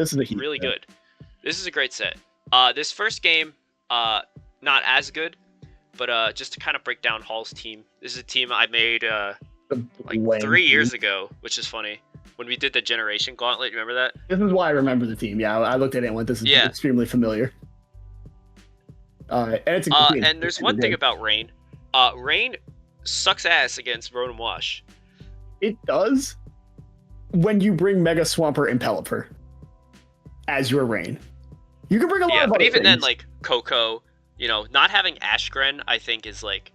really good. This is a great set. This first game, not as good, but just to kind of break down Hall's team. This is a team I made like 3 years ago, which is funny. When we did the Generation Gauntlet, you remember that? This is why I remember the team. Yeah, I looked at it and went, this is extremely familiar. And it's and there's one thing about Rain. Rain sucks ass against Rotom Wash. It does when you bring Mega Swampert and Pelipper as your Rain. You can bring a lot of other but even things. then, like Coco, not having Ashgren, I think is like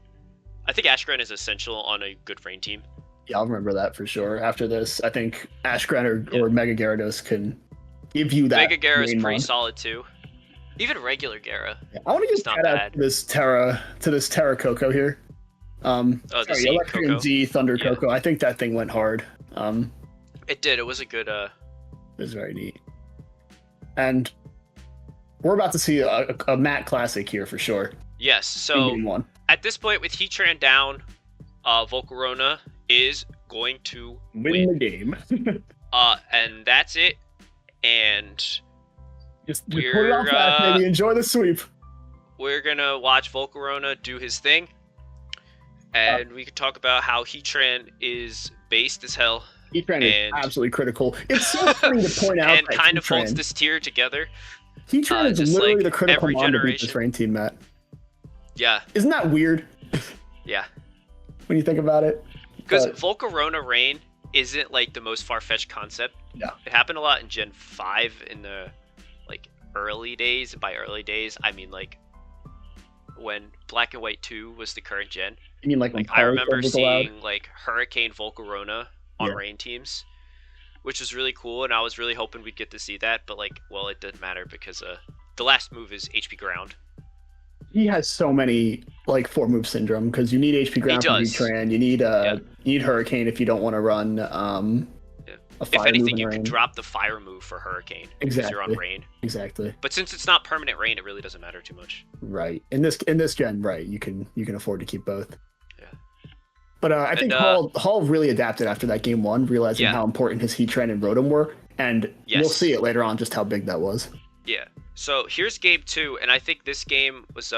I think Ashgren is essential on a good rain team. Yeah, I'll remember that for sure. After this, I think Ashgren or Mega Gyarados can give you that. Mega Gyara is rain pretty mon. solid too. Even regular Gyara. Yeah, I want to give It's not shout out bad. to this Terra Coco here. The Sorry, Z Electric Coco. Z Thunder Yeah. Coco. I think that thing went hard. It did. It was a good. It was very neat. And we're about to see a Matt Classic here for sure. Yes. in So game one. at this point, with Heatran down, Volcarona is going to Win the game. and that's it. And Just put it on fast, We're, baby. Enjoy the sweep. we're gonna watch Volcarona do his thing, and we could talk about how Heatran is based as hell Heatran is And- absolutely critical. It's so funny to point out and that kind of holds Heatran, this tier together. Heatran is just literally like the critical every mon to beat generation. this rain team, Matt. Yeah, Isn't that weird yeah. when you think about it? Because But- Volcarona Rain isn't like the most far-fetched concept. No. It happened a lot in Gen 5 in the like early days. And by early days, I mean like when Black and White 2 was the current gen. I mean, like when Like I Power remember was allowed? seeing like Hurricane Volcarona on Yeah. rain teams, which was really cool, and I was really hoping we'd get to see that. But like, well, it didn't matter because the last move is HP Ground. He has so many like 4-move syndrome because you need HP ground for does. Heatran. You need Hurricane if you don't want to run a If fire move anything, in you rain. could drop the fire move for Hurricane because you're on Exactly. rain. Exactly. But since it's not permanent rain, it really doesn't matter too much. Right. In this gen, right, you can afford to keep both. Yeah. But I think Hall really adapted after that game one, realizing Yeah. how important his Heatran and Rotom were, and Yes. you'll see it later on just how big that was. Yeah. So here's game 2, and I think this game was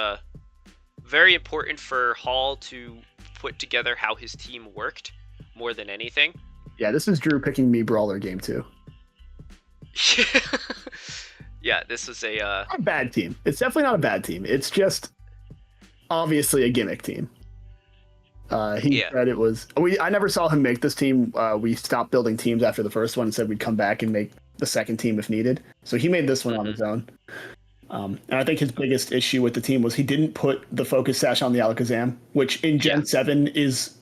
very important for Hall to put together how his team worked more than anything. Yeah, this is Drew picking me brawler game 2. Yeah, this was a Not a bad team. It's definitely not a bad team. It's just obviously a gimmick team. He Yeah. said it was. I never saw him make this team. We stopped building teams after the first one and said we'd come back and make the second team if needed. So he made this one on his own. And I think his biggest issue with the team was he didn't put the focus sash on the Alakazam, which in Gen 7 is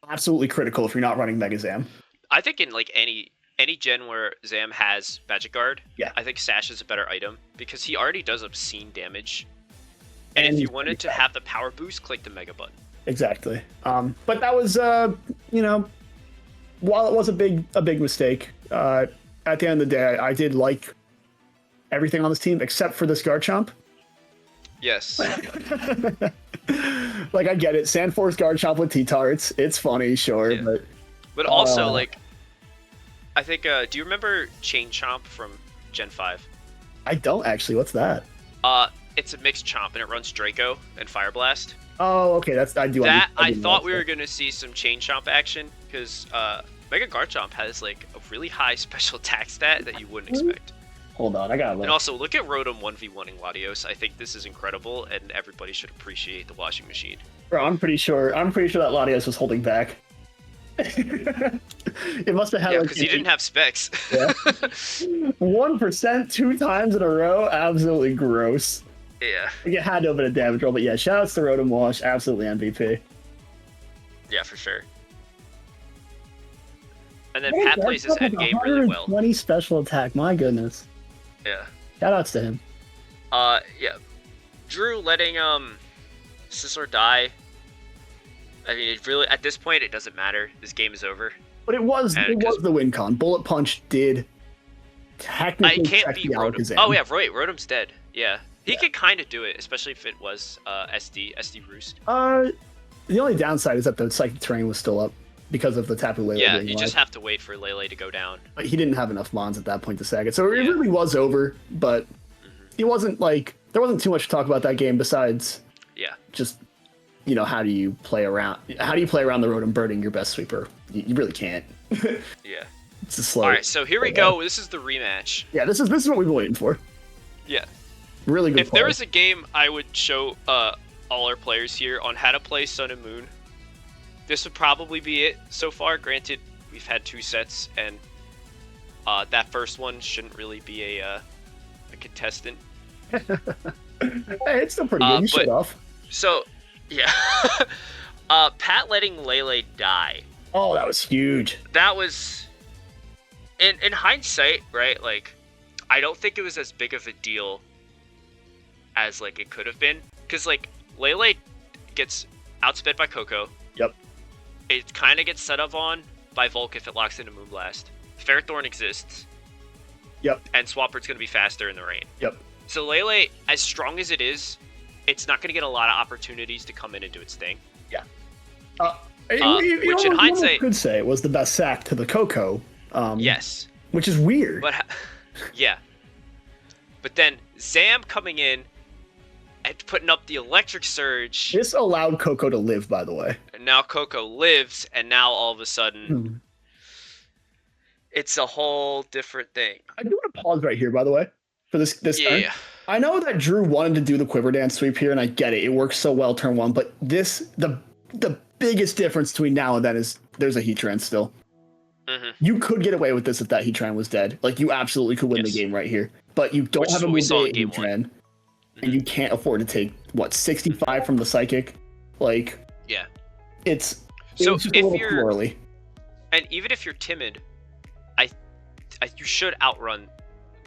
absolutely critical if you're not running Mega Zam. I think in like any gen where Zam has Magic Guard, Yeah. I think Sash is a better item because he already does obscene damage. And if And you he's wanted pretty to have the power boost, click the Mega button. Exactly. But that was, while it was a big mistake, at the end of the day, I did like everything on this team except for this Garchomp. Yes. Like, I get it. Sandforce Garchomp with T-Tar. It's funny, sure, Yeah. but But also, like, I think, do you remember Chain Chomp from Gen 5? I don't actually. What's that? It's a mixed chomp, and it runs Draco and Fire Blast. Oh, okay. I do. That, I do thought know we that. were going to see some Chain Chomp action, because Mega Garchomp has, like, a really high special attack stat that you wouldn't expect. Hold on, I gotta look. And also, look at Rotom 1v1ing Latios. I think this is incredible, and everybody should appreciate the washing machine. Bro, I'm pretty sure that Latios was holding back. It must have had Yeah, like because he didn't have specs. Yeah. 1% 2 times in a row. Absolutely gross. Yeah, It had to have been a damage roll, but yeah, shoutouts to Rotom Wash. Absolutely MVP. yeah, for sure. And then Pat plays his end game really well. 120 special attack. My goodness. Yeah. Shoutouts to him. Yeah. Drew letting Scizor die. I mean, it really at this point it doesn't matter. This game is over. But it was And 'cause- the win con. Bullet Punch did I technically can't check beat the Rotom. Alakazam. Oh yeah, right. Rotom's dead. Yeah, he could kind of do it, especially if it was SD Roost. The only downside is that the Psychic Terrain was still up because of the Tapu Lele Yeah, being you live. just have to wait for Lele to go down. But he didn't have enough mons at that point to sag it. So it Yeah. really was over, but it wasn't like there wasn't too much to talk about that game besides Yeah. just how do you play around the Rotom birding your best sweeper? You really can't. Yeah. It's a slow. All right, so here we go. This is the rematch. Yeah, this is what we've been waiting for. Yeah. Really good. If there was a game I would show all our players here on how to play Sun and Moon, this would probably be it so far. Granted, we've had 2 sets, and that first one shouldn't really be a contestant. Hey, it's still pretty good. You shut off. So Yeah. Pat letting Lele die. Oh, that was huge. That was, in hindsight, right? Like, I don't think it was as big of a deal as like it could have been, because like Lele gets outsped by Coco. Yep. It kind of gets set up on by Volk if it locks into Moonblast. Fairthorn exists. Yep. And Swampert's going to be faster in the rain. Yep. So Lele, as strong as it is, it's not going to get a lot of opportunities to come in and do its thing. Yeah. Which in hindsight could say it was the best sack to the Coco. Yes. Which is weird. But yeah. But then Zam coming in and putting up the electric surge. This allowed Coco to live, by the way. And now Coco lives, and now all of a sudden, it's a whole different thing. I do want to pause right here, by the way, for this turn. Yeah. I know that Drew wanted to do the Quiver Dance sweep here, and I get it. It works so well turn one, but the biggest difference between now and then is there's a Heatran still. Mm-hmm. You could get away with this if that Heatran was dead. Like, you absolutely could win the game right here. But you don't have a move Heatran, and you can't afford to take, 65 from the Psychic? Like, yeah. It's just a little too early. And even if you're timid, you should outrun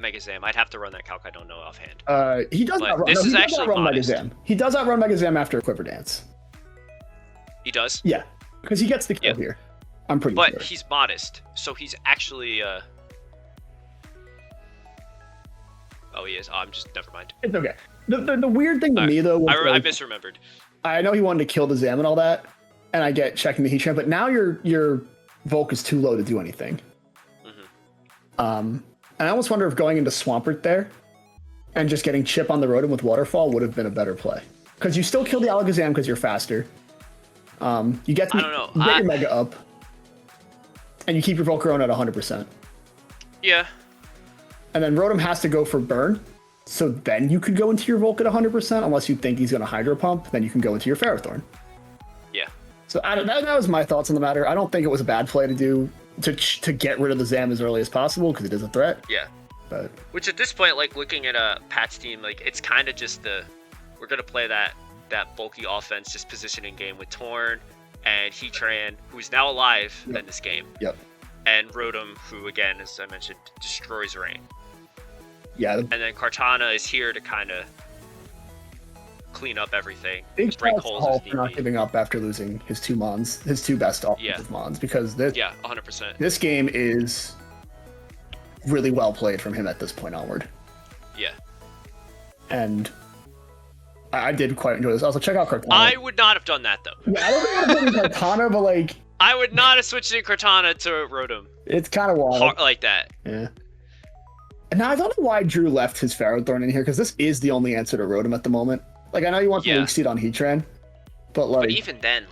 Mega Zam. I'd have to run that calc. I don't know offhand. He does outrun. This is actually Mega Zam. He does outrun Mega Zam after a Quiver Dance. He does? Yeah, because he gets the kill here. I'm pretty sure. But he's modest, so he's actually. Oh, he is. Oh, I'm just never mind. It's okay. The weird thing to me though was I misremembered. I know he wanted to kill the Zam and all that, and I get checking the Heatran, but now your Volk is too low to do anything. And I almost wonder if going into Swampert there and just getting Chip on the Rotom with Waterfall would have been a better play. Because you still kill the Alakazam because you're faster. You get your Mega up, and you keep your Volcarona at 100%. Yeah. And then Rotom has to go for burn, so then you could go into your Volk at 100%, unless you think he's going to Hydro Pump, then you can go into your Ferrothorn. Yeah. So that was my thoughts on the matter. I don't think it was a bad play to do, to get rid of the Zam as early as possible, because it is a threat. Yeah. But which at this point, like, looking at Pat's team, like, it's kind of just we're going to play that bulky offense, just positioning game with Torn and Heatran, who's now alive in this game. Yep. And Rotom, who, again, as I mentioned, destroys rain. Yeah. And then Kartana is here to kind of clean up everything. Big break holes for not giving up after losing his two best offensive Mons, because 100%. This game is really well played from him at this point onward. Yeah. And I did quite enjoy this. Also, check out Kartana. I would not have done that, though. Yeah, I don't think I would have done Kartana, but like... I would not have switched in Kartana to Rotom. It's kind of wild. Like that. Yeah. And now I don't know why Drew left his Ferrothorn in here, because this is the only answer to Rotom at the moment. Like, I know you want the Leech Seed on Heatran, but like... But even then,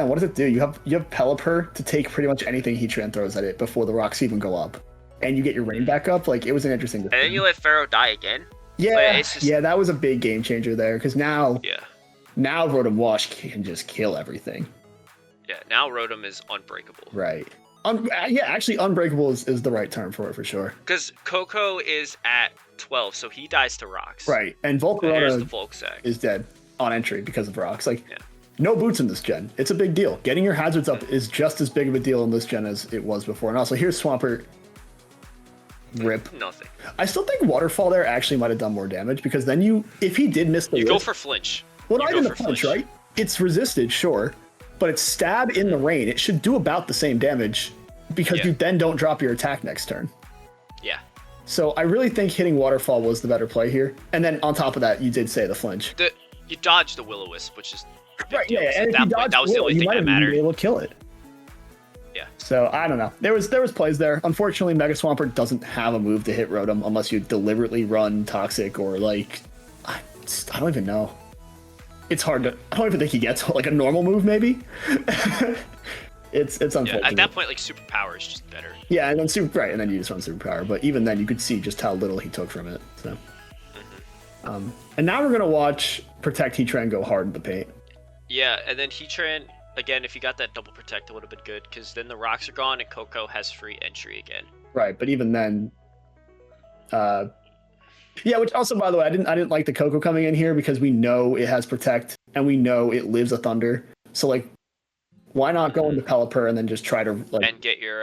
what does it do? You have Pelipper to take pretty much anything Heatran throws at it before the rocks even go up. And you get your rain back up. Like, it was an interesting decision. And then you let Pharaoh die again? Yeah, that was a big game changer there, because now Rotom Wash can just kill everything. Yeah, now Rotom is unbreakable. Right. Actually, unbreakable is the right term for it, for sure. Because Coco is at 12, so he dies to rocks. Right, and Volcarona is dead on entry because of rocks. Like, no boots in this gen. It's a big deal. Getting your hazards up is just as big of a deal in this gen as it was before. And also, here's Swampert. Rip. Nothing. I still think Waterfall there actually might have done more damage, because then if he did miss the You go for flinch. Well, not even the flinch, right? It's resisted, sure, but it's stab in the rain. It should do about the same damage, because you then don't drop your attack next turn. Yeah. So I really think hitting Waterfall was the better play here. And then on top of that, you did say the flinch. You dodged the Will-O-Wisp, which is right. Yeah, and that was the only thing that mattered. Be able to kill it. Yeah. So I don't know. There was plays there. Unfortunately, Mega Swampert doesn't have a move to hit Rotom unless you deliberately run Toxic or like I don't even know. It's hard to. I don't even think he gets like a normal move. Maybe. It's unfortunate. Yeah, at that point, like Superpower is just better. Yeah, and then and then you just run Superpower. But even then, you could see just how little he took from it. So. And now we're gonna watch Protect Heatran go hard in the paint. Yeah, and then Heatran. Again, if you got that double protect, it would have been good, because then the rocks are gone and Coco has free entry again. Right, but even then, which also, by the way, I didn't like the Coco coming in here, because we know it has protect and we know it lives a Thunder. So like, why not go into Pelipper and then just try to like and get your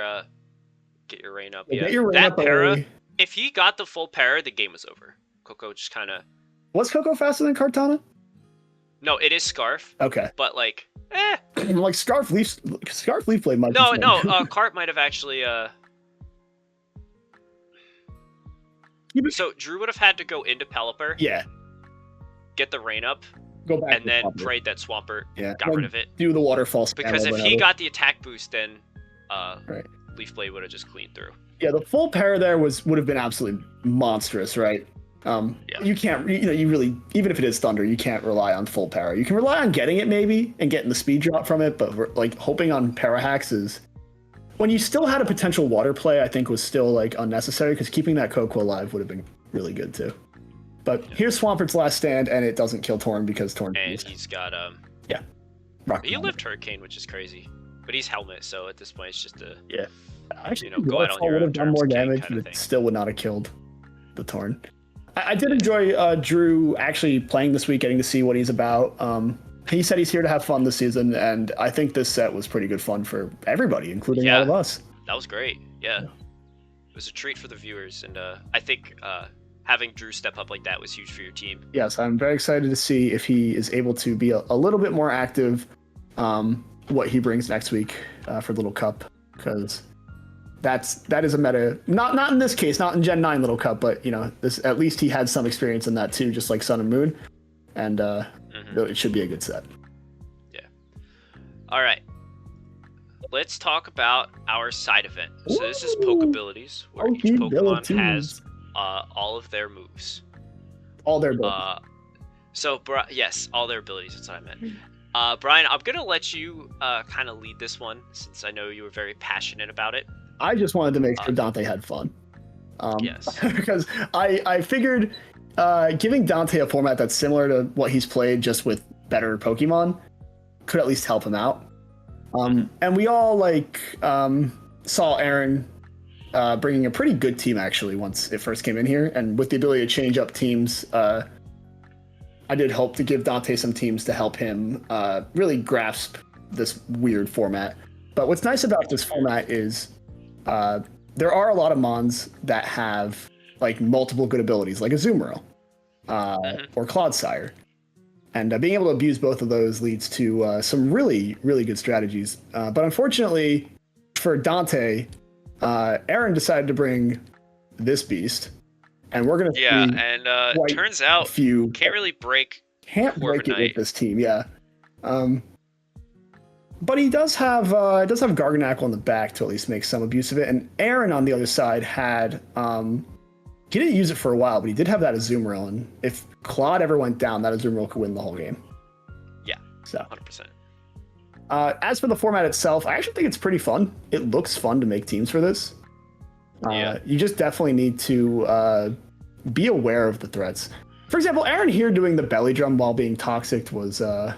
rain up. get Yeah, your rain that up para. early. If he got the full para, the game was over. Coco just kind of. Was Coco faster than Kartana? No, it is Scarf. Okay. But like, Like Scarf Leaf Blade might No, be no. Cart might have actually. So Drew would have had to go into Pelipper. Yeah. Get the rain up. Go back and then Swampert. prayed that Swampert Yeah. got rid of it. Do the waterfall spam Because if he got the attack boost, then right. Leaf Blade would have just cleaned through. Yeah, the full para there would have been absolutely monstrous, right? Yeah. You can't, you really, even if it is Thunder, you can't rely on full para. You can rely on getting it maybe and getting the speed drop from it, but like hoping on para hacks is, when you still had a potential water play, I think was still like unnecessary, because keeping that Coco alive would have been really good too. But here's Swampert's last stand, and it doesn't kill Torn because Torn. And he's got yeah. Rock he lived Hurricane, which is crazy, but he's Helmet, so at this point it's just a yeah. Actually, go out on your would have own done terms more king damage, kind of but it thing. still would not have killed the Torn. I did enjoy Drew actually playing this week, getting to see what he's about. He said he's here to have fun this season, and I think this set was pretty good fun for everybody, including all of us. That was great. Yeah. It was a treat for the viewers, and I think having Drew step up like that was huge for your team. Yes, I'm very excited to see if he is able to be a little bit more active, what he brings next week for Little Cup, because that is a meta. Not in this case, not in Gen 9 Little Cup, but this, at least he had some experience in that too, just like Sun and Moon, and it should be a good set. Yeah. All right. Let's talk about our side event. So this is Poke Abilities, where each Pokemon has all of their moves. All their abilities. Yes, all their abilities. That's what I meant. Brian, I'm gonna let you kind of lead this one, since I know you were very passionate about it. I just wanted to make sure Dante had fun. Yes. Because I figured giving Dante a format that's similar to what he's played, just with better Pokemon, could at least help him out. And we all saw Aaron bringing a pretty good team, actually, once it first came in here, and with the ability to change up teams, I did hope to give Dante some teams to help him really grasp this weird format. But what's nice about this format is there are a lot of Mons that have multiple good abilities, like a Azumarill or Clodsire. And being able to abuse both of those leads to some really, really good strategies. But unfortunately for Dante, Aaron decided to bring this beast. And we're going to and turns out can't really break break it with this team, yeah. But he does have Garganackle on the back to at least make some abuse of it. And Aaron on the other side had he didn't use it for a while, but he did have that Azumarill, and if Claude ever went down, that Azumarill could win the whole game. Yeah, so 100%. As for the format itself, I actually think it's pretty fun. It looks fun to make teams for this. You just definitely need to be aware of the threats. For example, Aaron here doing the belly drum while being toxic was a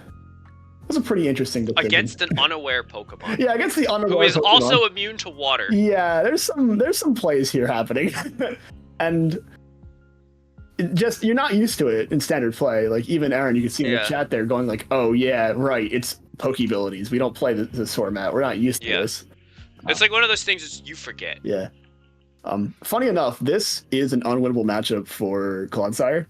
pretty interesting decision. Against an unaware Pokemon. Yeah, against the unaware who is Pokemon. Also immune to water. Yeah, there's some plays here happening. And you're not used to it in standard play. Even Aaron, you can see in the chat there going oh yeah, right, it's Poke abilities. We don't play this format. We're not used to this. It's one of those things that you forget. Yeah. Funny enough, this is an unwinnable matchup for Clodsire.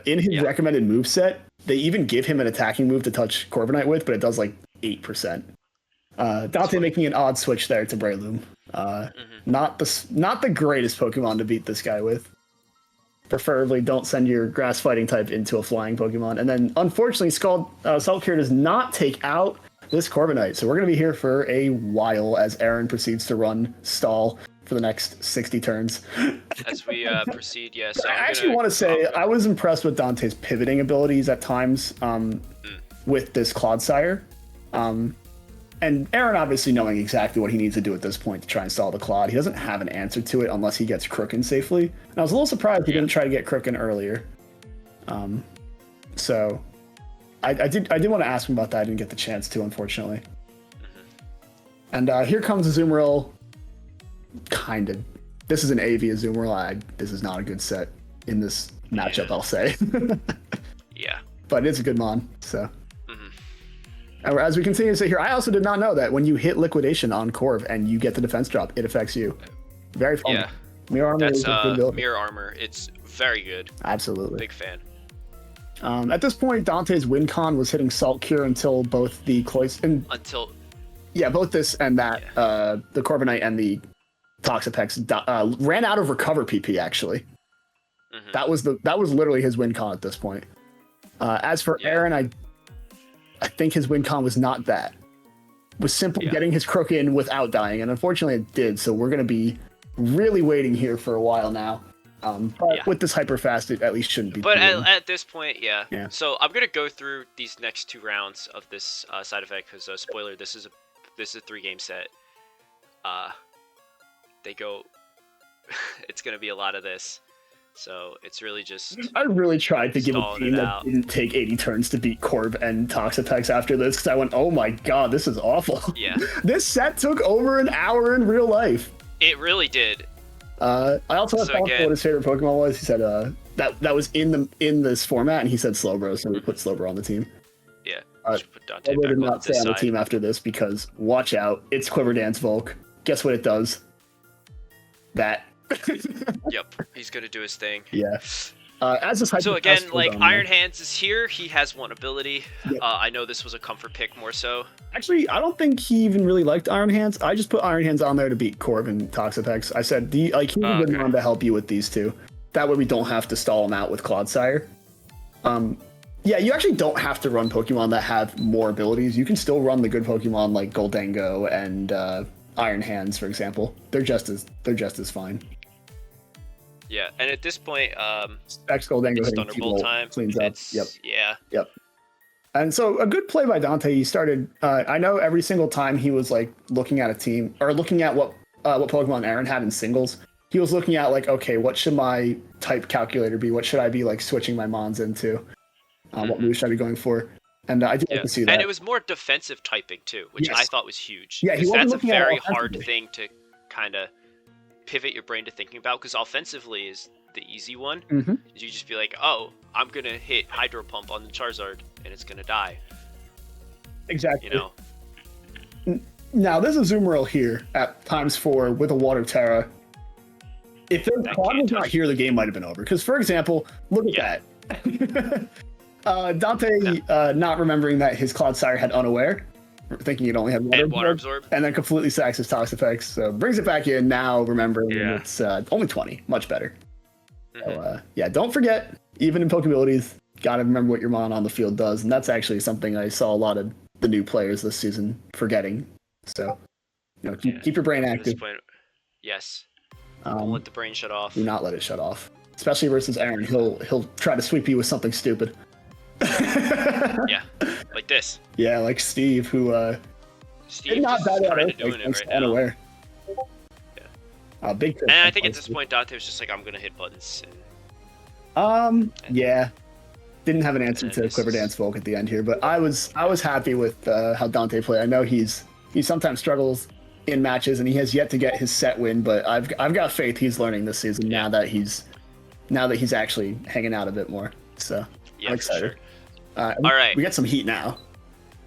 In his recommended move set, they even give him an attacking move to touch Corviknight with, but it does 8%. Dante making an odd switch there to Breloom. Not the greatest Pokemon to beat this guy with. Preferably don't send your grass fighting type into a flying Pokemon. And then unfortunately Saltcure does not take out this Corviknight. So we're going to be here for a while as Aaron proceeds to run stall for the next 60 turns. As we proceed, yes. I actually want to say I was impressed with Dante's pivoting abilities at times with this Clodsire. And Aaron obviously knowing exactly what he needs to do at this point to try and stall the Claude. He doesn't have an answer to it unless he gets Crooken safely. And I was a little surprised he didn't try to get Crooken earlier. So I did want to ask him about that. I didn't get the chance to, unfortunately. And here comes Azumarill. Kind of. This is an AV Azumarill. This is not a good set in this matchup, I'll say. Yeah. But it's a good mon, so And as we continue to sit here, I also did not know that when you hit liquidation on Corv and you get the defense drop, it affects you. Very fun. Yeah. Mirror armor That's is a good build. mirror armor. It's very good. Absolutely. Big fan. At this point, Dante's win con was hitting Salt Cure until both the Cloyster... both this and that, the Corviknight and the Toxapex ran out of recover PP, actually. Mm-hmm. That was literally his win con at this point. As for Aaron, I think his win con was not that. It was simply getting his Crook in without dying, and unfortunately it did, so we're going to be really waiting here for a while now. But with this hyper fast, it at least shouldn't be. But at this point, yeah. So I'm gonna go through these next 2 rounds of this side effect because spoiler, this is a 3-game set. They go. It's gonna be a lot of this, so it's really just. I really tried to give a team that didn't take 80 turns to beat Corb and Toxapex after this because I went, oh my god, this is awful. Yeah. This set took over an hour in real life. It really did. I also asked what his favorite Pokemon was. He said that was in this format, and he said Slowbro, so we put Slowbro on the team. Yeah. Put Dante back did not stay on the team after this because watch out, it's Quiver Dance Volk. Guess what it does? That. Yep, he's gonna do his thing. Yeah. So again, like Iron Hands is here. He has one ability. Yep. I know this was a comfort pick more so. Actually, I don't think he even really liked Iron Hands. I just put Iron Hands on there to beat Corv and Toxapex. I said he was a good one to help you with these 2. That way we don't have to stall him out with Clodsire. Yeah, you actually don't have to run Pokemon that have more abilities. You can still run the good Pokemon like Goldango and Iron Hands, for example. They're just as fine. Yeah, and at this point, X Goldango hitting Thunderbolt time cleans up. Yep. Yeah. Yep. And so a good play by Dante. He started. I know every single time he was like looking at a team or looking at what Pokemon Aaron had in singles. He was looking at like, okay, what should my type calculator be? What should I be like switching my Mons into? What move should I be going for? And I do like to see that. And it was more defensive typing too, which I thought was huge. Yeah, that's a very hard thing to kind of pivot your brain to thinking about because offensively is the easy one. You just be like, oh, I'm gonna hit Hydro Pump on the Charizard and it's gonna die. Exactly. You know. Now this is Azumarill here at ×4 with a Water Terra. If their Claude was not here, the game might have been over. Because for example, look at that. Dante not remembering that his Clodsire had Unaware, thinking it only had Water Absorb, and then completely sacks his Toxapex. So brings it back in now, remembering it's only 20, much better. So don't forget, even in Pokabilities, gotta remember what your Mon on the field does, and that's actually something I saw a lot of the new players this season forgetting. So, keep your brain active. At this point, yes. Don't let the brain shut off. Do not let it shut off, especially versus Aaron. He'll try to sweep you with something stupid. Yeah, like this. Yeah, like Steve, who Steve not bad at it, doing it right Unaware. Yeah. Big. And I think at this point, Dante was just like, I'm gonna hit buttons. Yeah. Didn't have an answer to Quiver Dance Volk at the end here, but I was happy with how Dante played. I know he sometimes struggles in matches, and he has yet to get his set win, but I've got faith he's learning this season now that he's actually hanging out a bit more. So I'm excited. All right, we got some heat now.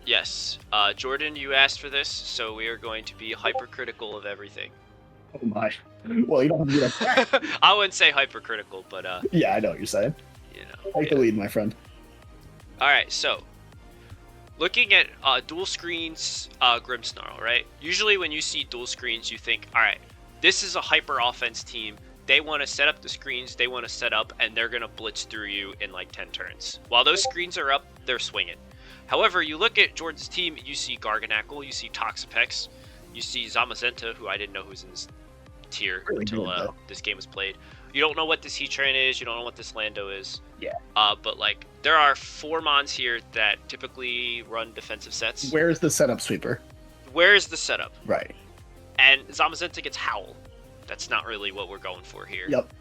Yes, Jordan, you asked for this, so we are going to be hypercritical of everything. Oh my! Well, you don't have to do that. I wouldn't say hypercritical, but yeah, I know what you're saying. Take the lead, my friend. All right, so looking at dual screens Grimmsnarl, right? Usually when you see dual screens, you think, all right, this is a hyper offense team. They want to set up the screens, they want to set up, and they're going to blitz through you in like 10 turns. While those screens are up, they're swinging. However, you look at Jordan's team, you see Garganacl, you see Toxapex, you see Zamazenta, who I didn't know who was in this tier until this game was played. You don't know what this Heatran is, you don't know what this Lando is. Yeah. But like, there are 4 Mons here that typically run defensive sets. Where's the setup sweeper? Where's the setup? Right. And Zamazenta gets Howl. That's not really what we're going for here. Yep.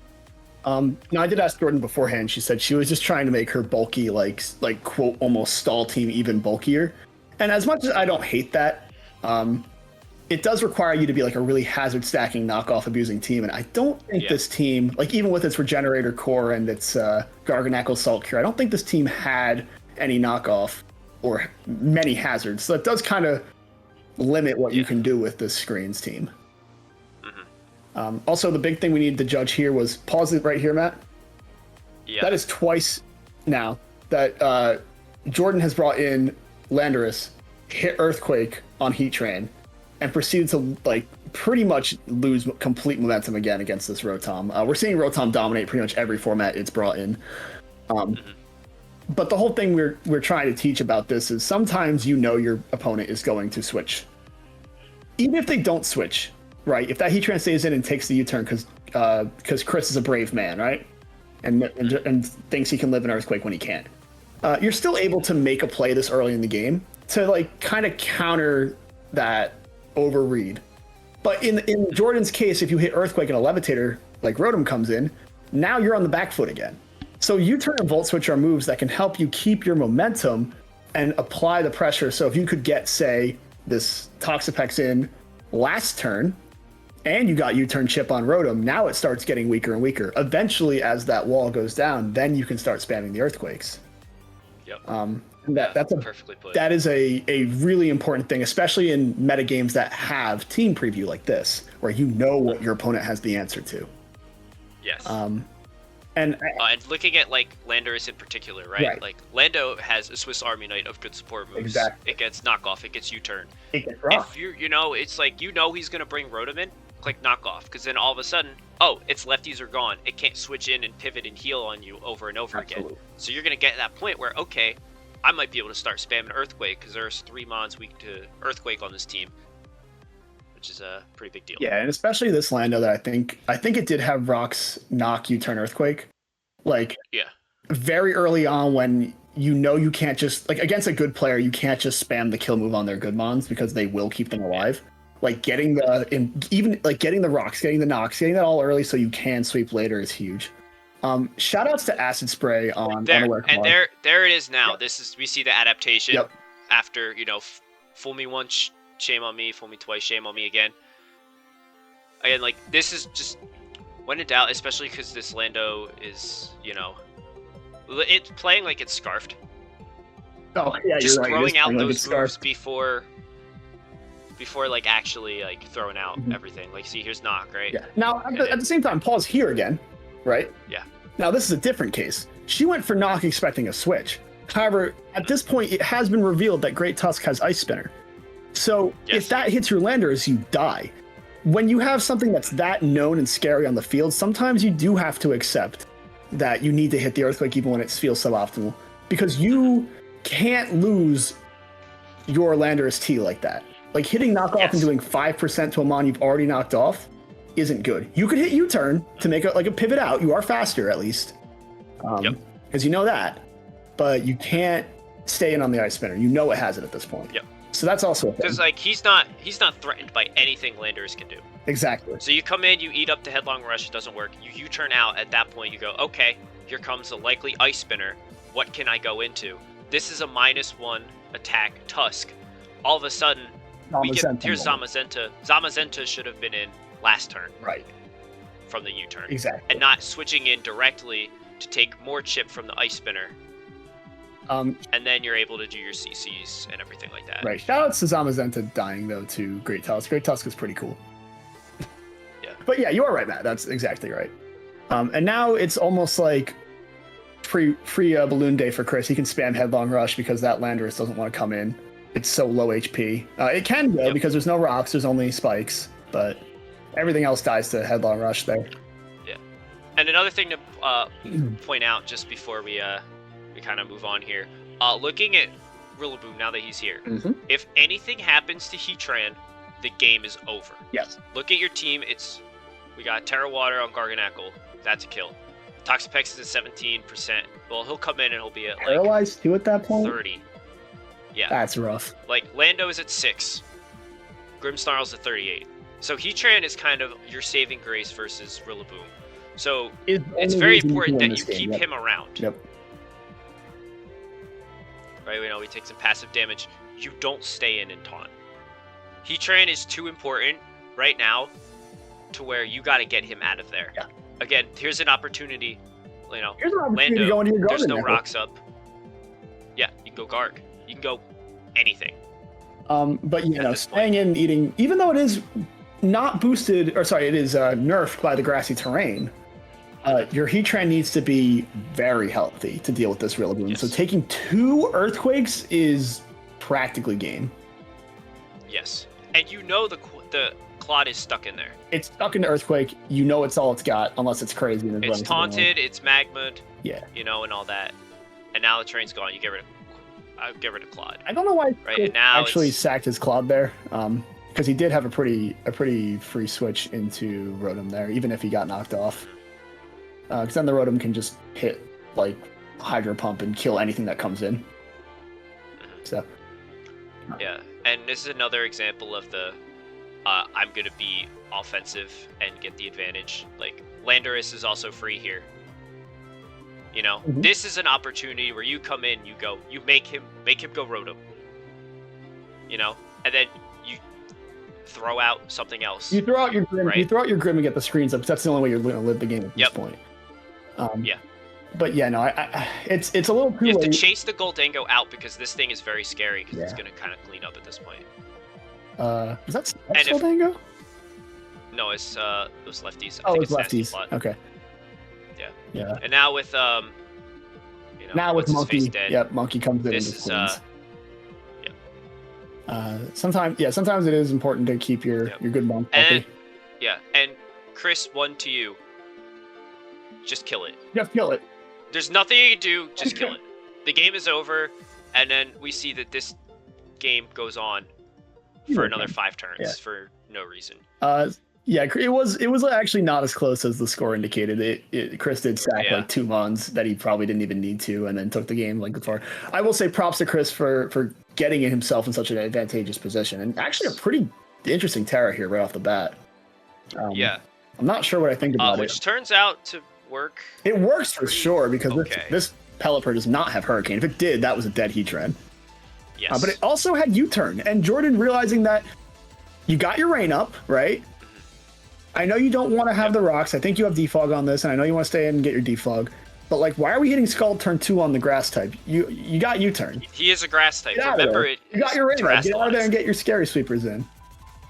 Now I did ask Jordan beforehand. She said she was just trying to make her bulky, like quote, almost stall team even bulkier. And as much as I don't hate that, it does require you to be like a really hazard stacking, knockoff abusing team. And I don't think this team, like even with its Regenerator core and its Garganacl Salt Cure, I don't think this team had any knockoff or many hazards. So it does kind of limit what you can do with this screens team. Also, the big thing we needed to judge here was, pause it right here, Matt. Yeah. That is twice now that Jordan has brought in Landorus, hit Earthquake on Heatran, and proceeded to like pretty much lose complete momentum again against this Rotom. We're seeing Rotom dominate pretty much every format it's brought in. But the whole thing we're trying to teach about this is sometimes you know your opponent is going to switch. Even if they don't switch, right? If that Heatran stays in and takes the U-turn because Chris is a brave man, right? And thinks he can live in Earthquake when he can't. You're still able to make a play this early in the game to like kind of counter that overread. But in Jordan's case, if you hit Earthquake and a Levitator, like Rotom comes in, now you're on the back foot again. So U-turn and Volt Switch are moves that can help you keep your momentum and apply the pressure. So if you could get, say, this Toxapex in last turn, and you got U-turn chip on Rotom, now it starts getting weaker and weaker. Eventually, as that wall goes down, then you can start spamming the Earthquakes. Yep. That's perfectly put. That is a really important thing, especially in meta games that have team preview like this, where you know what your opponent has the answer to. Yes. And looking at like Landorus in particular, right? Like Lando has a Swiss Army Knight of good support moves. Exactly. It gets knockoff, it gets U-turn. It gets rough. If it's like he's gonna bring Rotom in, click knockoff, because then all of a sudden, its lefties are gone. It can't switch in and pivot and heal on you over and over again. So you're gonna get that point where I might be able to start spamming Earthquake because there's 3 mons weak to Earthquake on this team, which is a pretty big deal. Yeah, and especially this Lando that I think it did have rocks knock U-turn Earthquake. Like, very early on when you can't just, like, against a good player, you can't just spam the kill move on their good mons because they will keep them alive. Like, getting the rocks, getting the knocks, getting that all early so you can sweep later is huge. Shout outs to Acid Spray on there, Unaware and Claw. there it is now. Yep. We see the adaptation after, fool me once, shame on me, fool me twice, shame on me again. Again, like, this is just, when in doubt, especially because this Lando is, it's playing like it's scarfed. Oh, yeah, just you're right. Throwing out those moves before like actually like throwing out everything. Like, see, here's knock, right? Yeah. Now, at the same time, pause here again, right? Yeah. Now, this is a different case. She went for knock expecting a switch. However, at this point, it has been revealed that Great Tusk has Ice Spinner. So if that hits your Landorus, you die. When you have something that's that known and scary on the field, sometimes you do have to accept that you need to hit the Earthquake even when it feels suboptimal, because you can't lose your Landorus T like that. Like, hitting knockoff and doing 5% to a mon you've already knocked off isn't good. You could hit U-turn to make a pivot out. You are faster, at least. Because you know that. But you can't stay in on the Ice Spinner. You know it has it at this point. Yep. So that's also a thing. Because, like, he's not threatened by anything Landorus can do. Exactly. So you come in, you eat up the Headlong Rush, it doesn't work. You U-turn out, at that point you go, okay, here comes a likely Ice Spinner. What can I go into? This is a -1 attack Tusk. All of a sudden, here's Zamazenta. Zamazenta should have been in last turn. Right. From the U-turn. Exactly. And not switching in directly to take more chip from the Ice Spinner. And then you're able to do your CCs and everything like that. Right. Shout out to Zamazenta dying, though, to Great Tusk. Great Tusk is pretty cool. Yeah. But yeah, you are right, Matt. That's exactly right. And now it's almost like free Balloon Day for Chris. He can spam Headlong Rush because that Landorus doesn't want to come in. It's so low HP. It can go because there's no rocks, there's only spikes, but everything else dies to Headlong Rush there. Yeah. And another thing to point out just before we kind of move on here, looking at Rillaboom now that he's here, if anything happens to Heatran, the game is over. Yes. Look at your team. We got Terra Water on Garganacl. That's a kill. Toxapex is at 17%. Well, he'll come in and he'll be at like paralyzed too at that point. 30. Yeah. That's rough. Like, Lando is at 6. Grimmsnarl's at 38. So Heatran is kind of your saving grace versus Rillaboom. So it's very important that you keep him around. Yep. Right, we take some passive damage. You don't stay in and taunt. Heatran is too important right now to where you got to get him out of there. Yeah. Again, here's an opportunity. Here's an opportunity Lando, to go into your there's no Garganacl. rocks up. Yeah, you can go Garg. You can go anything. But you At know, this staying in, eating, even though it is not boosted, or sorry, it is nerfed by the grassy terrain. Your Heatran needs to be very healthy to deal with this Rillaboom. Yes. So taking 2 Earthquakes is practically game. Yes, and you know the Claude is stuck in there. It's stuck into Earthquake. You know it's all it's got, unless it's crazy. And It's taunted. It's magma'd. Yeah. You know, and all that. And now the terrain's gone. You get rid of Claude. I don't know why Right, and now actually it's... sacked his Claude there, because he did have a pretty free switch into Rotom there, even if he got knocked off. Because then the Rotom can just hit like Hydro Pump and kill anything that comes in. So. Yeah, and this is another example of the I'm gonna be offensive and get the advantage. Like Landorus is also free here. You know, this is an opportunity where you come in, you make him go Rotom. You know, and then you throw out something else. You throw out your Grim, right? You throw out your Grim and get the screens up, because that's the only way you're going to live the game at this point. Yeah. But yeah, no, it's a little too You have late. to chase the Goldango out because this thing is very scary because it's going to kind of clean up at this point. Was that Goldango? No, it's those lefties. I Oh, think it's lefties. Okay. Yeah. And now with now with what's his face Monkey, dead, yep, Monkey comes in. This and is sometimes it is important to keep your good monk healthy. And Chris, one to you. Just kill it. Just kill it. There's nothing you can do. Just kill it. The game is over, and then we see that this game goes on for another 5 turns for no reason. Yeah, it was actually not as close as the score indicated. Chris did sack like 2 Mons that he probably didn't even need to, and then took the game like far. I will say props to Chris for getting himself in such an advantageous position, and actually a pretty interesting Terra here right off the bat. I'm not sure what I think about which turns out to work. It works for sure because this Pelipper does not have Hurricane. If it did, that was a dead Heatran. Yes. But it also had U-turn, and Jordan realizing that you got your rain up, right? I know you don't want to have the rocks. I think you have defog on this, and I know you want to stay in and get your defog. But like, why are we hitting Scald turn 2 on the grass type? You got U-turn. He is a grass type. Remember it. You got your rain up. Get out of there and get your scary sweepers in.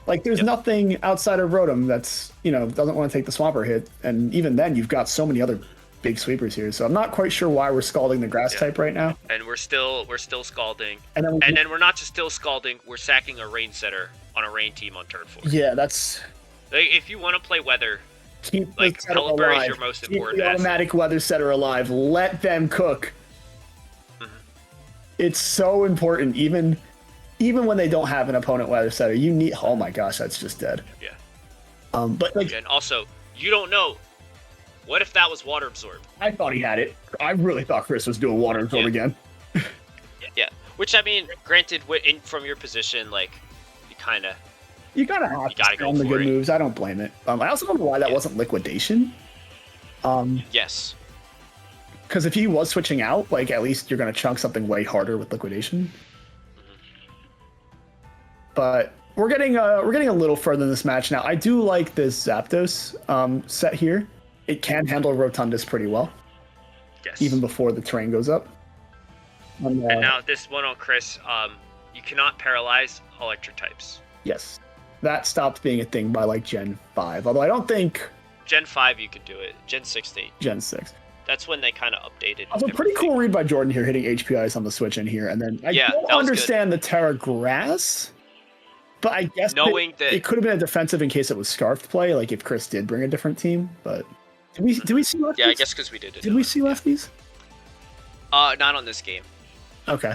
Like, there's nothing outside of Rotom that's, doesn't want to take the Swampert hit. And even then, you've got so many other big sweepers here. So I'm not quite sure why we're scalding the grass type right now. And we're still scalding. And then we're not just still scalding, we're sacking a rain setter on a rain team on turn 4. Yeah, that's... Like, if you want to play weather, keep like, Pelipper is your most important asset. Automatic weather setter alive. Let them cook. It's so important, even when they don't have an opponent weather setter. You need... Oh my gosh, that's just dead. Yeah. But like... And also, you don't know. What if that was water absorb? I thought he had it. I really thought Chris was doing water absorb again. Yeah. Which, I mean, granted, from your position, like, you gotta go on the for good it. moves. I don't blame it. I also don't know why that wasn't liquidation. Yes. Because if he was switching out, like, at least you're gonna chunk something way harder with liquidation. But we're getting a little further in this match now. I do like this Zapdos set here. It can handle Rotundus pretty well. Yes. Even before the terrain goes up. And now this one on Chris, you cannot paralyze electric types. Yes. That stopped being a thing by like Gen 5. Although I don't think... Gen 5 you could do it. Gen 6 Gen 6. That's when they kind of updated. Also, pretty cool read by Jordan here, hitting HPIs on the switch in here. And then I don't understand the Terra Grass. But I guess knowing that it could have been a defensive in case it was Scarfed play, like if Chris did bring a different team. But did we see lefties? Yeah, I guess because we did it. Did we see lefties? Not on this game. Okay.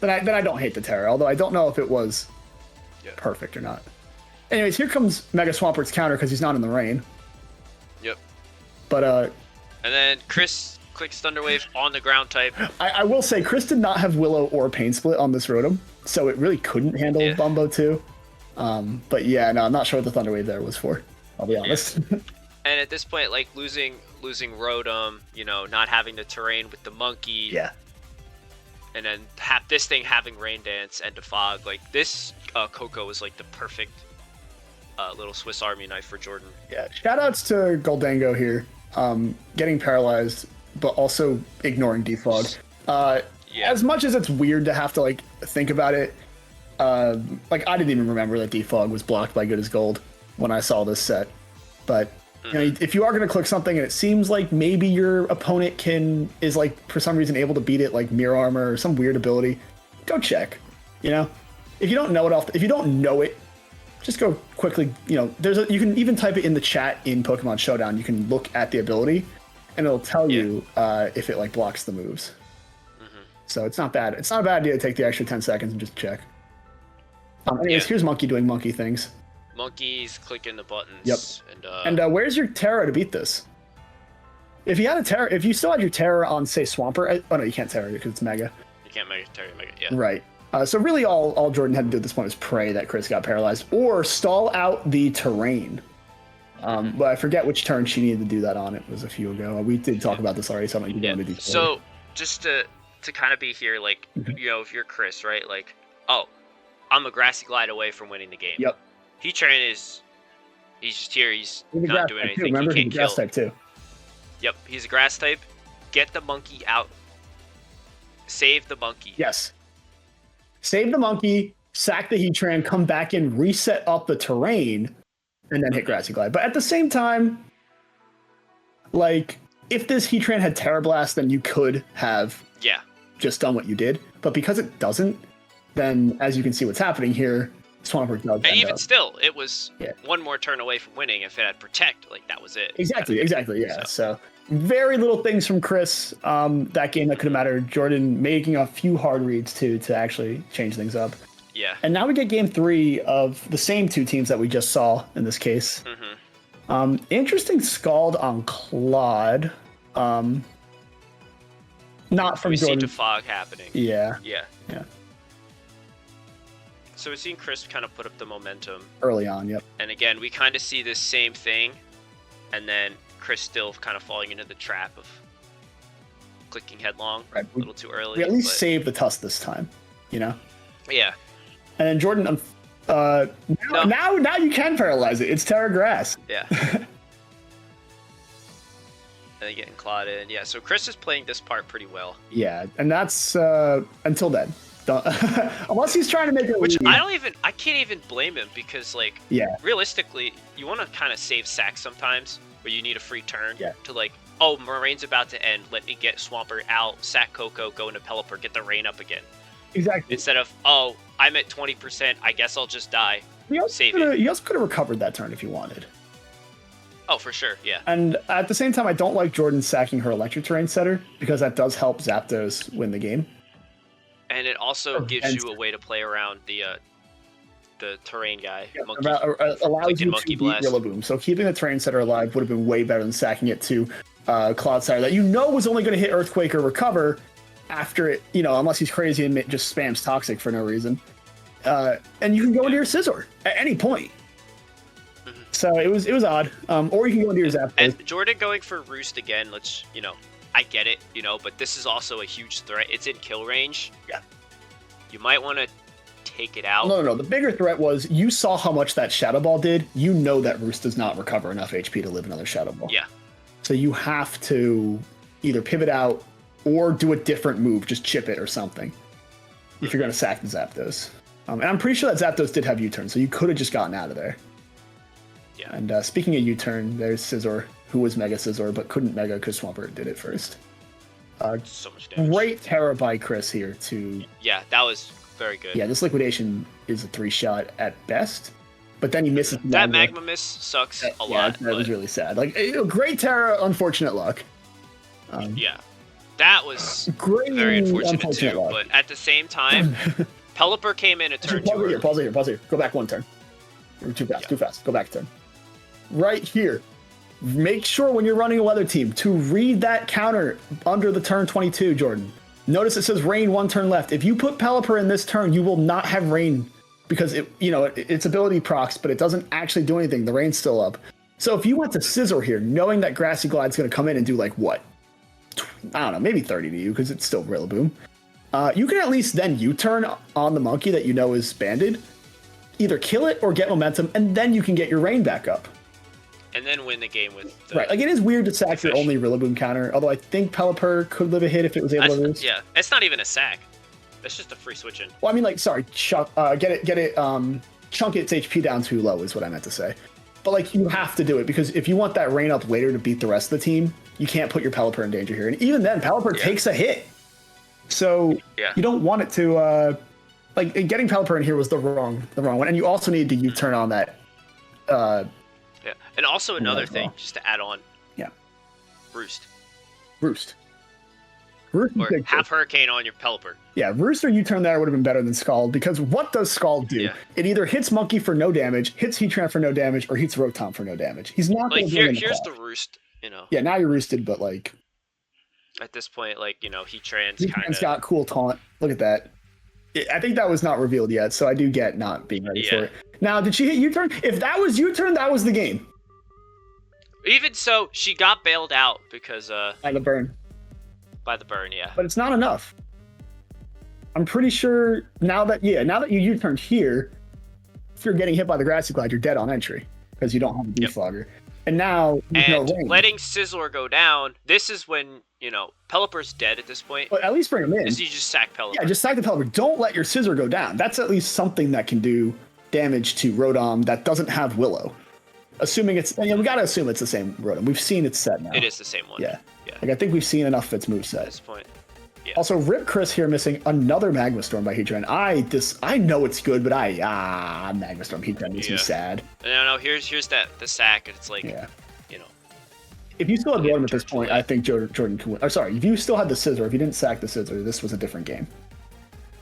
Then I don't hate the Terra, although I don't know if it was perfect or not. Anyways, here comes Mega Swampert's counter because he's not in the rain. Yep. But and then Chris clicks Thunder Wave on the ground type. I will say Chris did not have Willow or Pain Split on this Rotom, so it really couldn't handle Bumbo too. But yeah, no, I'm not sure what the Thunder Wave there was for. I'll be honest. And at this point, like losing Rotom, not having the terrain with the monkey. Yeah. And then this thing having Rain Dance and Defog, like this Coco was like the perfect little Swiss Army knife for Jordan. Yeah. Shoutouts to Goldango here, getting paralyzed, but also ignoring defog. as much as it's weird to have to like think about it, like I didn't even remember that defog was blocked by Good as Gold when I saw this set. But you know, if you are going to click something and it seems like maybe your opponent is like for some reason able to beat it, like Mirror Armor or some weird ability, go check. You know, if you don't know it if you don't know it, just go quickly. You know, you can even type it in the chat in Pokemon Showdown. You can look at the ability, and it'll tell you if it like blocks the moves. So it's not bad. It's not a bad idea to take the extra 10 seconds and just check. Anyways, here's Monkey doing monkey things. Monkey's clicking the buttons. Yep. And where's your Terra to beat this? If you had a Terra, if you still had your Terra on, say, Swampert. Oh no, you can't Terra because it's Mega. You can't Mega Terra, Mega. Yeah. Right. So really, all Jordan had to do at this point was pray that Chris got paralyzed or stall out the terrain. But I forget which turn she needed to do that on. It was a few ago. We did talk about this already, so I don't need to go into detail. So just to kind of be here, like, you know, if you're Chris, right? Like, oh, I'm a Grassy Glide away from winning the game. Yep. Heatran he's just here. He's not doing anything. Remember, he can't he's a grass type too. Yep, he's a grass type. Get the monkey out. Save the monkey. Yes. Save the monkey, sack the Heatran, come back in, reset up the terrain, and then hit Grassy Glide. But at the same time, like, if this Heatran had Terra Blast, then you could have just done what you did. But because it doesn't, then as you can see what's happening here, Swampert does. And even still, it was one more turn away from winning. If it had Protect, like, that was it. Exactly, yeah. So very little things from Chris. That game that could have mattered. Jordan making a few hard reads to actually change things up. Yeah. And now we get game 3 of the same two teams that we just saw in this case. Interesting Scald on Claude. Not from we Jordan. see Defog happening. Yeah. So we've seen Chris kind of put up the momentum early on. Yep. And again, we kind of see this same thing, and then Chris still kind of falling into the trap of clicking headlong a little too early. We at least saved the Tusk this time, you know? Yeah. And then Jordan, now you can paralyze it. It's Terra Grass. Yeah. And then getting clawed in. Yeah, so Chris is playing this part pretty well. Yeah, and that's until then. Unless he's trying to make it. Which I can't even blame him because, like, realistically, you want to kind of save sacks sometimes where you need a free turn to, like, oh, Moraine's about to end. Let me get Swampert out, sack Coco, go into Pelipper, get the rain up again. Exactly. Instead of, oh, I'm at 20%, I guess I'll just die. He also could have recovered that turn if he wanted. Oh, for sure, yeah. And at the same time, I don't like Jordan sacking her electric terrain setter because that does help Zapdos win the game. And it also gives you a way to play around the terrain guy. Yeah, allows you to beat Rillaboom. So keeping the terrain setter alive would have been way better than sacking it to Cloudfire that you know was only going to hit Earthquake or recover after it, you know, unless he's crazy and just spams Toxic for no reason. And you can go into your Scizor at any point. So it was odd. Or you can go into your Zapdos. And Jordan going for Roost again, I get it, you know, but this is also a huge threat. It's in kill range. Yeah. You might want to take it out. No. The bigger threat was you saw how much that Shadow Ball did. You know that Roost does not recover enough HP to live another Shadow Ball. Yeah. So you have to either pivot out or do a different move, just chip it or something, if you're going to sack the Zapdos. And I'm pretty sure that Zapdos did have U-turn, so you could have just gotten out of there. Yeah. And speaking of U-turn, there's Scizor, who was Mega Scizor, but couldn't Mega because Swampert did it first. So much damage. Great Terra by Chris here to... Yeah, that was very good. Yeah, this Liquidation is a 3-shot at best, but then he misses... That Magma Miss sucks a lot. That was really sad. Like, great Terra, unfortunate luck. Yeah. That was very unfortunate too, luck. But at the same time, Pelipper came in a turn too early. Pause here. Go back one turn. You're too fast. Go back a turn. Right here. Make sure when you're running a weather team to read that counter under the turn 22, Jordan. Notice it says rain 1 turn left. If you put Pelipper in this turn, you will not have rain because its ability procs, but it doesn't actually do anything. The rain's still up. So if you went to Scizor here, knowing that Grassy Glide's going to come in and do like what? I don't know, maybe 30 to you because it's still Rillaboom. You can at least then U-turn on the monkey that you know is banded. Either kill it or get momentum, and then you can get your rain back up. and then win the game with the, right. Like it is weird to sack your only Rillaboom counter. Although I think Pelipper could live a hit if it was able to roost. Yeah, it's not even a sack. That's just a free switch in. Well, I mean, like, sorry, chunk it. Chunk its HP down too low is what I meant to say. But like, you have to do it because if you want that rain up later to beat the rest of the team, you can't put your Pelipper in danger here. And even then, Pelipper takes a hit, so you don't want it to. Like getting Pelipper in here was the wrong one, and you also need to U-turn on that. Yeah, and also another thing, just to add on. Yeah. Roost. Or have Hurricane on your Pelipper. Yeah, Roost or U-turn there would have been better than Scald, because what does Scald do? Yeah. It either hits Monkey for no damage, hits Heatran for no damage, or hits Rotom for no damage. He's not like going to here's the Roost, you know. Yeah, now you're roosted, but like at this point, like, you know, Heatran's got cool taunt. Look at that. I think that was not revealed yet, so I do get not being ready for it. Now, did she hit U-turn? If that was U-turn, that was the game. Even so, she got bailed out because by the burn. By the burn, yeah. But it's not enough. I'm pretty sure now that you U-turned here, if you're getting hit by the Grassy Glide, you're dead on entry because you don't have a defogger. And now and no letting Sizzler go down, this is when, you know, Pelipper's dead at this point. But at least bring him in. Is you just sack Pelipper. Yeah, just sack the Pelipper. Don't let your Scizor go down. That's at least something that can do damage to Rotom that doesn't have Willow. Assuming it's, we gotta assume it's the same Rotom. We've seen it's set now. It is the same one. Yeah. Like I think we've seen enough of its moveset. At this point. Yeah. Also, Rip Chris here missing another Magma Storm by Heatran. I know it's good, but Magma Storm Heatran makes me sad. No, here's the sack, and it's like, you know. If you still had Rotom at this point, I think Jordan could win. Or sorry, if you still had the Scizor, if you didn't sack the Scizor, this was a different game.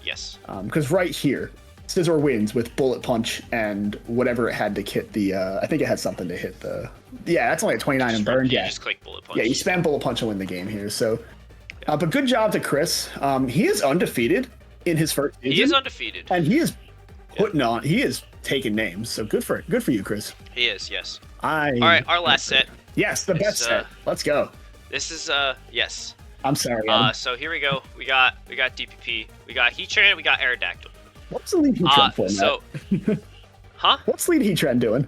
Yes. Because right here, Scizor wins with Bullet Punch and whatever it had to hit the. I think it had something to hit the. Yeah, that's only a 29 and burned. Yeah, just click Bullet Punch. Yeah, you spam Bullet Punch and win the game here. So, but good job to Chris. He is undefeated in his first season. He is undefeated, and he is putting on. He is taking names. So good for you, Chris. He is. Yes. All right, our last set. Yes, the best set. Let's go. This is yes. I'm sorry. So here we go. We got DPP. We got Heatran. We got Aerodactyl. What's the lead Heatran for, Matt? Huh? What's lead Heatran doing?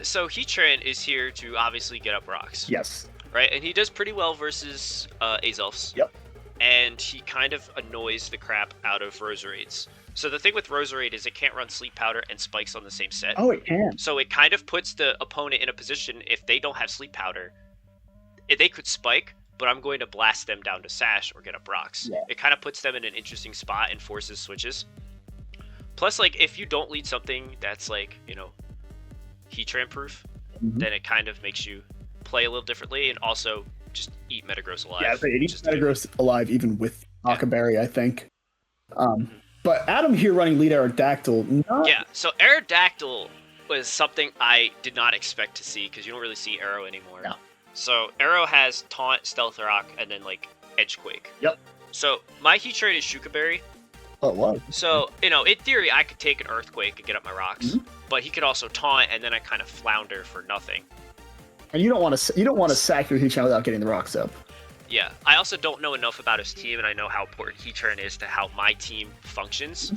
So Heatran is here to obviously get up rocks. Yes. Right, and he does pretty well versus Azelfs. Yep. And he kind of annoys the crap out of Roserades. So the thing with Roserade is it can't run Sleep Powder and Spikes on the same set. Oh, it can. So it kind of puts the opponent in a position, if they don't have Sleep Powder, they could Spike, but I'm going to blast them down to Sash or get up rocks. Yeah. It kind of puts them in an interesting spot and forces switches. Plus, like, if you don't lead something that's, like, you know, Heatran proof, then it kind of makes you play a little differently and also just eat Metagross alive. Yeah, it eats Metagross alive even with Akaberry, I think. But Adam here running lead Aerodactyl. Yeah, so Aerodactyl was something I did not expect to see because you don't really see Arrow anymore. No. So Arrow has Taunt, Stealth Rock, and then like Edgequake. Yep. So my Heatran is Shukaberry. Oh, wow. So, you know, in theory, I could take an Earthquake and get up my rocks, but he could also Taunt, and then I kind of flounder for nothing. And you don't want to sack your Heatran without getting the rocks up. Yeah, I also don't know enough about his team, and I know how important Heatran is to how my team functions.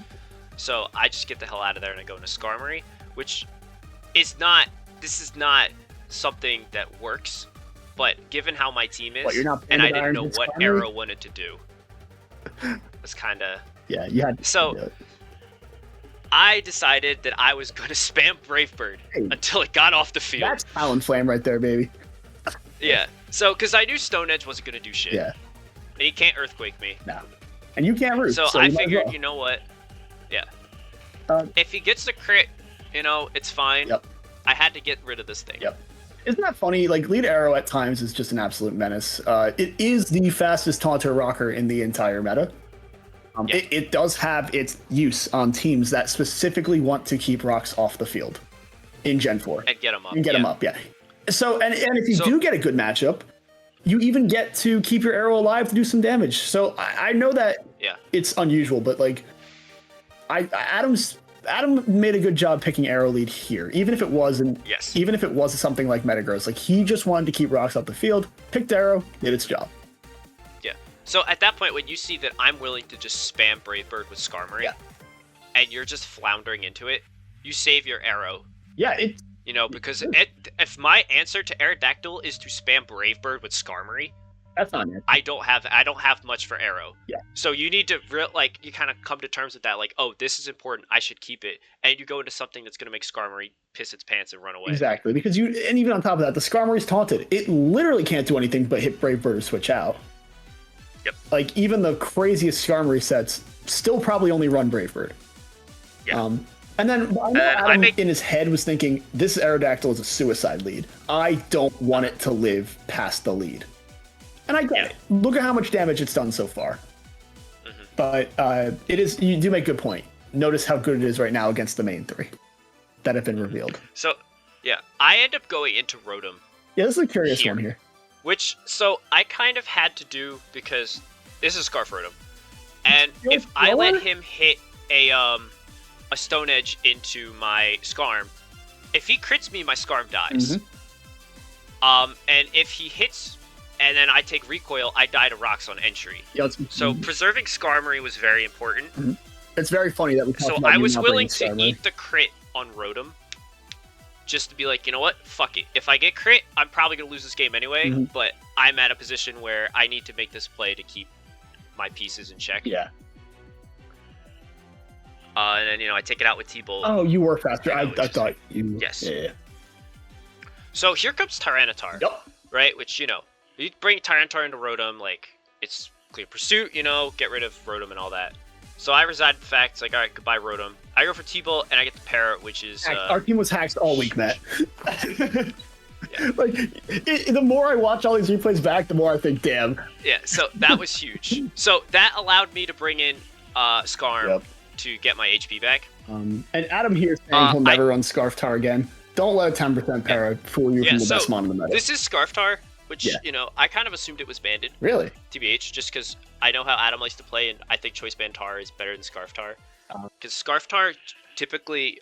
So I just get the hell out of there and I go into Skarmory, which is not. This is not something that works. But given how my team is, and I didn't know what Arrow wanted to do, it's kind of. Yeah, you had. So I decided that I was going to spam Brave Bird until it got off the field. That's Talonflame right there, baby. Yeah. So, because I knew Stone Edge wasn't going to do shit. Yeah. And he can't Earthquake me. No. And you can't root. So I figured, you know what? Yeah. If he gets the crit, you know, it's fine. Yep. I had to get rid of this thing. Yep. Isn't that funny? Like, lead Arrow at times is just an absolute menace. It is the fastest Taunter Rocker in the entire meta. It does have its use on teams that specifically want to keep rocks off the field in Gen 4. And get them up. And get them up, yeah. So, and if you do get a good matchup, you even get to keep your Arrow alive to do some damage. So I know that it's unusual, but like, Adam made a good job picking Arrow lead here, even if it wasn't. Yes. Even if it was something like Metagross, like he just wanted to keep rocks off the field, picked Arrow, did its job. Yeah. So at that point, when you see that I'm willing to just spam Brave Bird with Skarmory, and you're just floundering into it, you save your Arrow. Yeah, You know, because if my answer to Aerodactyl is to spam Brave Bird with Skarmory, That's not an answer. I don't have much for Arrow. Yeah. So you need to you kind of come to terms with that, like, oh, this is important, I should keep it, and you go into something that's gonna make Skarmory piss its pants and run away. Exactly, because and even on top of that, the Skarmory's taunted. It literally can't do anything but hit Brave Bird or switch out. Yep. Like even the craziest Skarmory sets still probably only run Brave Bird. Yeah. And then I know Adam in his head was thinking, this Aerodactyl is a suicide lead. I don't want it to live past the lead. And I get it. Look at how much damage it's done so far. Mm-hmm. But it is, you do make a good point. Notice how good it is right now against the main three that have been revealed. So, yeah, I end up going into Rotom. Yeah, this is a curious one here. Which, so I kind of had to do because this is Scarf Rotom. And if I let him hit a Stone Edge into my Skarm, if he crits me, my Skarm dies. Mm-hmm. And if he hits and then I take recoil, I die to rocks on entry. Yeah, so preserving Skarmory was very important. Mm-hmm. It's very funny that we talked about I was willing to eat the crit on Rotom just to be like, you know what, fuck it. If I get crit, I'm probably going to lose this game anyway, but I'm at a position where I need to make this play to keep my pieces in check. Yeah. And then, you know, I take it out with T-Bolt. Oh, you were faster. I thought you... Yes. Yeah. So here comes Tyranitar. Yep. Right? Which, you know, you bring Tyranitar into Rotom, like, it's clear pursuit, you know, get rid of Rotom and all that. So I reside in the fact, it's like, alright, goodbye Rotom. I go for T-Bolt, and I get the Parrot, which is... Our team was hacked all week, Matt. Yeah. Like, the more I watch all these replays back, the more I think, damn. Yeah, so that was huge. So that allowed me to bring in Skarm to get my HP back. And Adam here saying he'll never run Scarftar again. Don't let a 10% Parrot fool you from the best mon in the meta. This is Scarftar, which, you know, I kind of assumed it was banded. Really? TBH, just because I know how Adam likes to play, and I think Choice Band Tar is better than Scarftar. Because Scarftar typically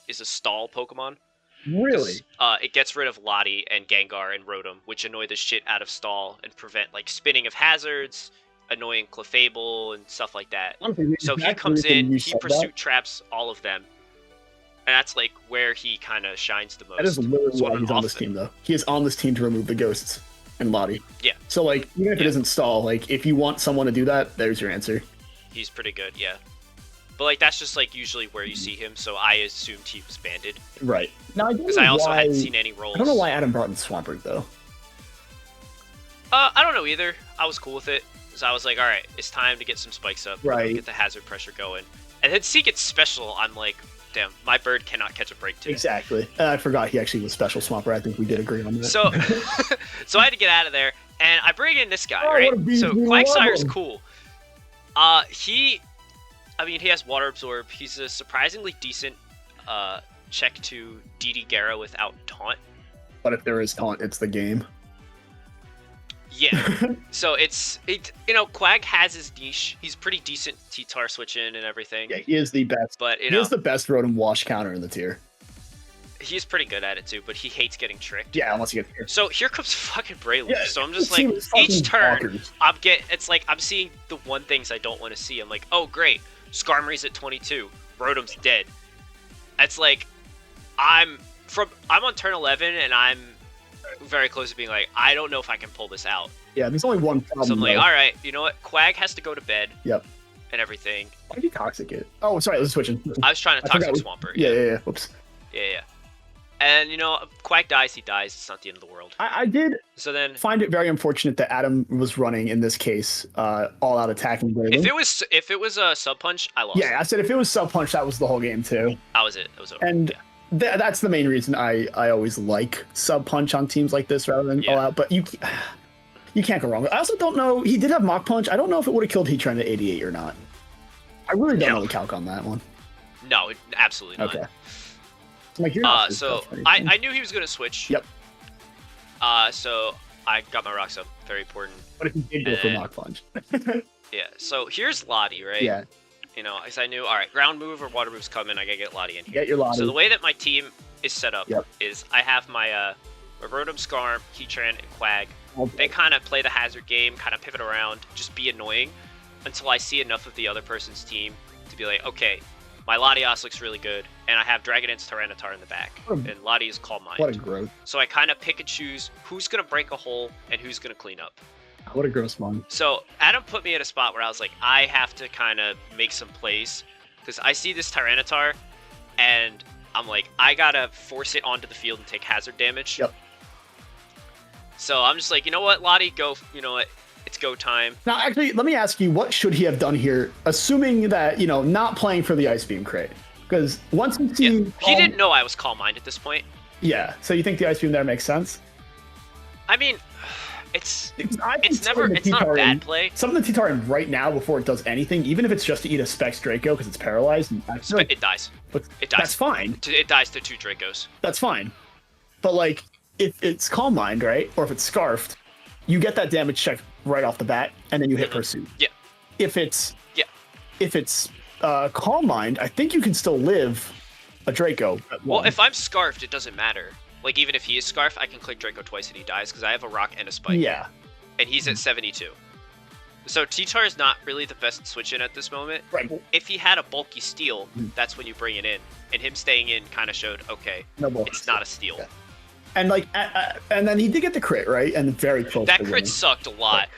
is a stall Pokemon. Really? It gets rid of Lottie and Gengar and Rotom, which annoy the shit out of stall and prevent, like, spinning of hazards, annoying Clefable, and stuff like that. So he comes in, he pursuit traps all of them. And that's, like, where he kind of shines the most. That is literally why he's on this team, though. He is on this team to remove the ghosts and Lottie. Yeah. So, like, even if it isn't stall, like, if you want someone to do that, there's your answer. He's pretty good, yeah. But, like, that's just, like, usually where you see him, so I assumed he was banded. Right. Now, because I also hadn't seen any rolls. I don't know why Adam brought in Swampert, though. I don't know either. I was cool with it. Because I was like, alright, it's time to get some spikes up. Right. Get the hazard pressure going. And then see gets special, I'm like, damn, my bird cannot catch a break today. Exactly. I forgot he actually was special Swampert. I think we did agree on that. So, so I had to get out of there, and I bring in this guy, right? So Quagsire's cool. He has Water Absorb. He's a surprisingly decent check to DD Gara without Taunt. But if there is Taunt, it's the game. Yeah. So you know, Quag has his niche. He's pretty decent T-Tar switching and everything. Yeah, he is the best. But he is the best Rotom wash counter in the tier. He's pretty good at it too, but he hates getting tricked. Yeah, unless you get here. So here comes fucking Breloom. Yeah, so I'm just like, each turn, it's like I'm seeing the one things I don't want to see. I'm like, oh great, Skarmory's at 22, Rotom's dead. It's like, I'm on turn 11 and I'm very close to being like, I don't know if I can pull this out. Yeah, there's only one problem. So I'm like, all right, you know what? Quag has to go to bed. Yep. And everything. Why did you toxic it? Oh, sorry, let's switch. I was trying to toxic Swampert. Yeah. Whoops. Yeah. And, you know, Quag dies, he dies. It's not the end of the world. I did find it very unfortunate that Adam was running, in this case, all-out attacking. If it was a sub-punch, I lost. Yeah, I said if it was sub-punch, that was the whole game, too. That was it. It was over. And that's the main reason I always like sub-punch on teams like this rather than all-out. But you can't go wrong. I also don't know. He did have Mach Punch. I don't know if it would have killed Heatran at 88 or not. I really don't know the calc on that one. No, absolutely not. Okay. So I knew he was going to switch. Yep. So I got my rocks up. Very important. But if he did go for Mach Punch. Yeah. So here's Lottie, right? Yeah. You know, as I knew, all right, ground move or water move's coming. I gotta get Lottie in here. Get your Lottie. So the way that my team is set up is I have my Rotom, Skarm, Heatran, and Quag. Okay. They kind of play the hazard game, kind of pivot around, just be annoying until I see enough of the other person's team to be like, okay, My Latias looks really good, and I have Dragonite's Tyranitar in the back, and Latias Calm Mind. What a growth. So I kind of pick and choose who's going to break a hole and who's going to clean up. What a gross one. So Adam put me at a spot where I was like, I have to kind of make some plays, because I see this Tyranitar, and I'm like, I got to force it onto the field and take hazard damage. Yep. So I'm just like, you know what, Lottie, go, you know what, it's go time. Now, actually, let me ask you, what should he have done here, assuming that, you know, not playing for the Ice Beam crate? Because once you see... Yeah, he didn't know I was Calm Mind at this point. Yeah, so you think the Ice Beam there makes sense? I mean, it's not a bad play. Something the T-Tar in right now before it does anything, even if it's just to eat a Specs Draco because it's paralyzed. And I feel like, it dies. It dies. That's fine. It dies to 2 Dracos. That's fine. But, like, if it's Calm Mind, right, or if it's Scarfed, you get that damage check right off the bat, and then you hit Pursuit. Yeah. If it's Calm Mind, I think you can still live a Draco. Well, if I'm Scarfed, it doesn't matter. Like, even if he is Scarfed, I can click Draco twice and he dies, because I have a Rock and a Spike. Yeah. And he's at 72. So T-Tar is not really the best switch-in at this moment. Right. If he had a bulky steal, that's when you bring it in. And him staying in kind of showed, okay, it's not a steal. Yeah. And like, and then he did get the crit, right? And very close. That crit sucked a lot.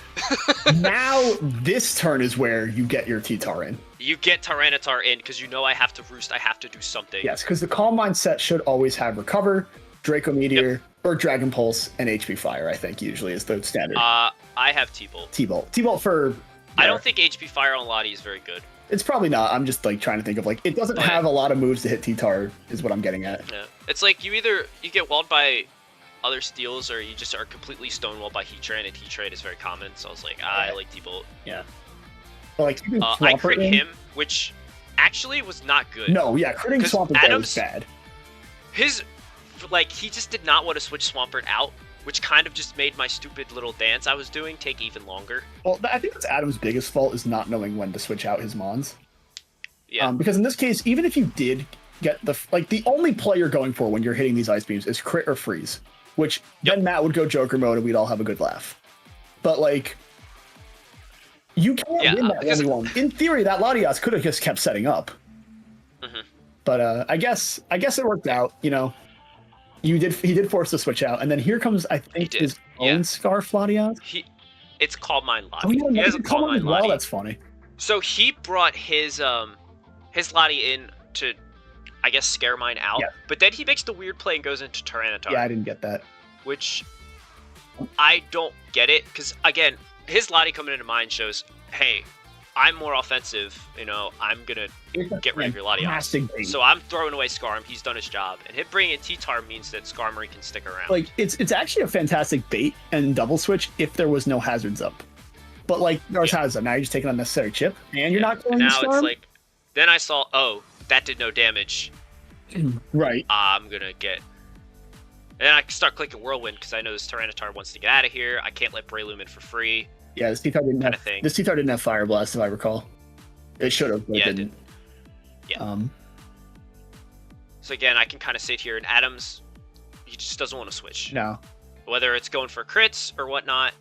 Now this turn is where you get your T-Tar in. You get Tyranitar in because you know I have to roost. I have to do something. Yes, because the Calm Mind set should always have Recover, Draco Meteor, or Dragon Pulse, and HP Fire. I think usually is the standard. I have T-Bolt. T-Bolt for. I don't think HP Fire on Lottie is very good. It's probably not. I'm just like trying to think of like it doesn't have a lot of moves to hit T-Tar is what I'm getting at. Yeah, it's like you get walled by other steals or you just are completely stonewalled by Heatran, and Heatran is very common. So I was like, I like T-Bolt. Yeah. But like I crit him, which actually was not good. No, yeah, critting Swampert was bad. His he just did not want to switch Swampert out, which kind of just made my stupid little dance I was doing take even longer. Well, I think that's Adam's biggest fault is not knowing when to switch out his Mons. Yeah. Because in this case, even if you did get the only play you're going for when you're hitting these Ice Beams is crit or freeze, which then Matt would go Joker mode and we'd all have a good laugh. But like, you can't win that 1v1. In theory, that Latias could have just kept setting up. Mm-hmm. But I guess it worked out. You know, he did force the switch out, and then here comes I think his own Scarf Latias. It's Calm Mind Lottie. Oh, yeah, he has a Calm Mind Lottie. Lottie. That's funny. So he brought his Lottie in to, I guess, scare mine out. Yeah. But then he makes the weird play and goes into Tyranitar. Yeah, I didn't get that. Which I don't get it, because again, his Lottie coming into mine shows, hey, I'm more offensive, you know, I'm gonna get rid of your Latias. So I'm throwing away Skarm, he's done his job. And him bringing in T-Tar means that Skarmory can stick around. Like, it's actually a fantastic bait and double switch if there was no hazards up. But like, there's hazards up. Now you're just taking unnecessary chip, and you're not killing the Skarm. It's like, then I saw, oh, that did no damage. Right. I'm gonna get... And then I can start clicking Whirlwind, because I know this Tyranitar wants to get out of here. I can't let Breloom in for free. Yeah, this T-Tar didn't have Fire Blast, if I recall. It should have, but it didn't. Yeah. So again, I can kind of sit here, and Adams, he just doesn't want to switch. No. Whether it's going for crits or whatnot,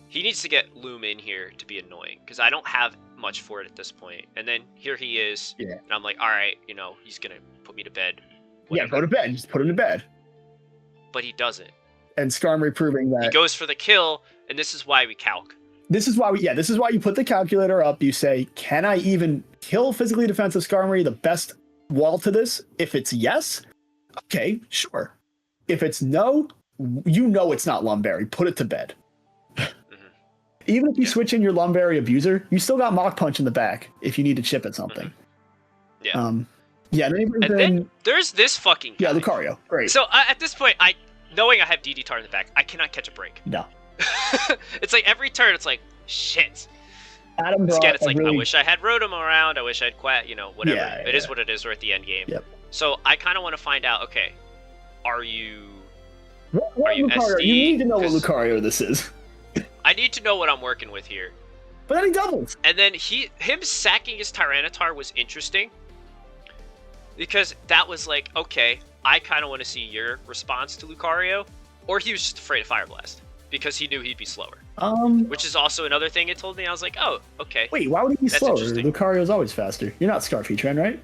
he needs to get Loom in here to be annoying, because I don't have much for it at this point. And then here he is, and I'm like, all right, you know, he's going to put me to bed. Whatever. Yeah, go to bed. Just put him to bed. But he doesn't. And Skarmory proving that... He goes for the kill, and this is why we calc. This is why you put the calculator up. You say, can I even kill physically defensive Skarmory? The best wall to this, if it's yes, okay, sure. If it's no, you know it's not Lumberry. Put it to bed. Even if you switch in your Lumberry Abuser, you still got Mach Punch in the back if you need to chip at something. Yeah. Then there's this fucking guy. Yeah, Lucario. Great. So at this point, knowing I have DD-Tar in the back, I cannot catch a break. No. It's like every turn, it's like, shit. Adam Again, it's like, I wish I had Rotom around. I wish I'd Quat, you know, whatever. It is what it is. We're at the end game. Yep. So I kind of want to find out, okay, are you Lucario? SD? You need to know what Lucario this is. I need to know what I'm working with here. But then he doubles. And then him sacking his Tyranitar was interesting. Because that was like, okay, I kind of want to see your response to Lucario. Or he was just afraid of Fire Blast. because he knew he'd be slower. Um. Which is also another thing it told me. I was like, oh, okay. Wait, why would he be That's slower? interesting. Lucario's always faster. You're not Scarf Heatran, right?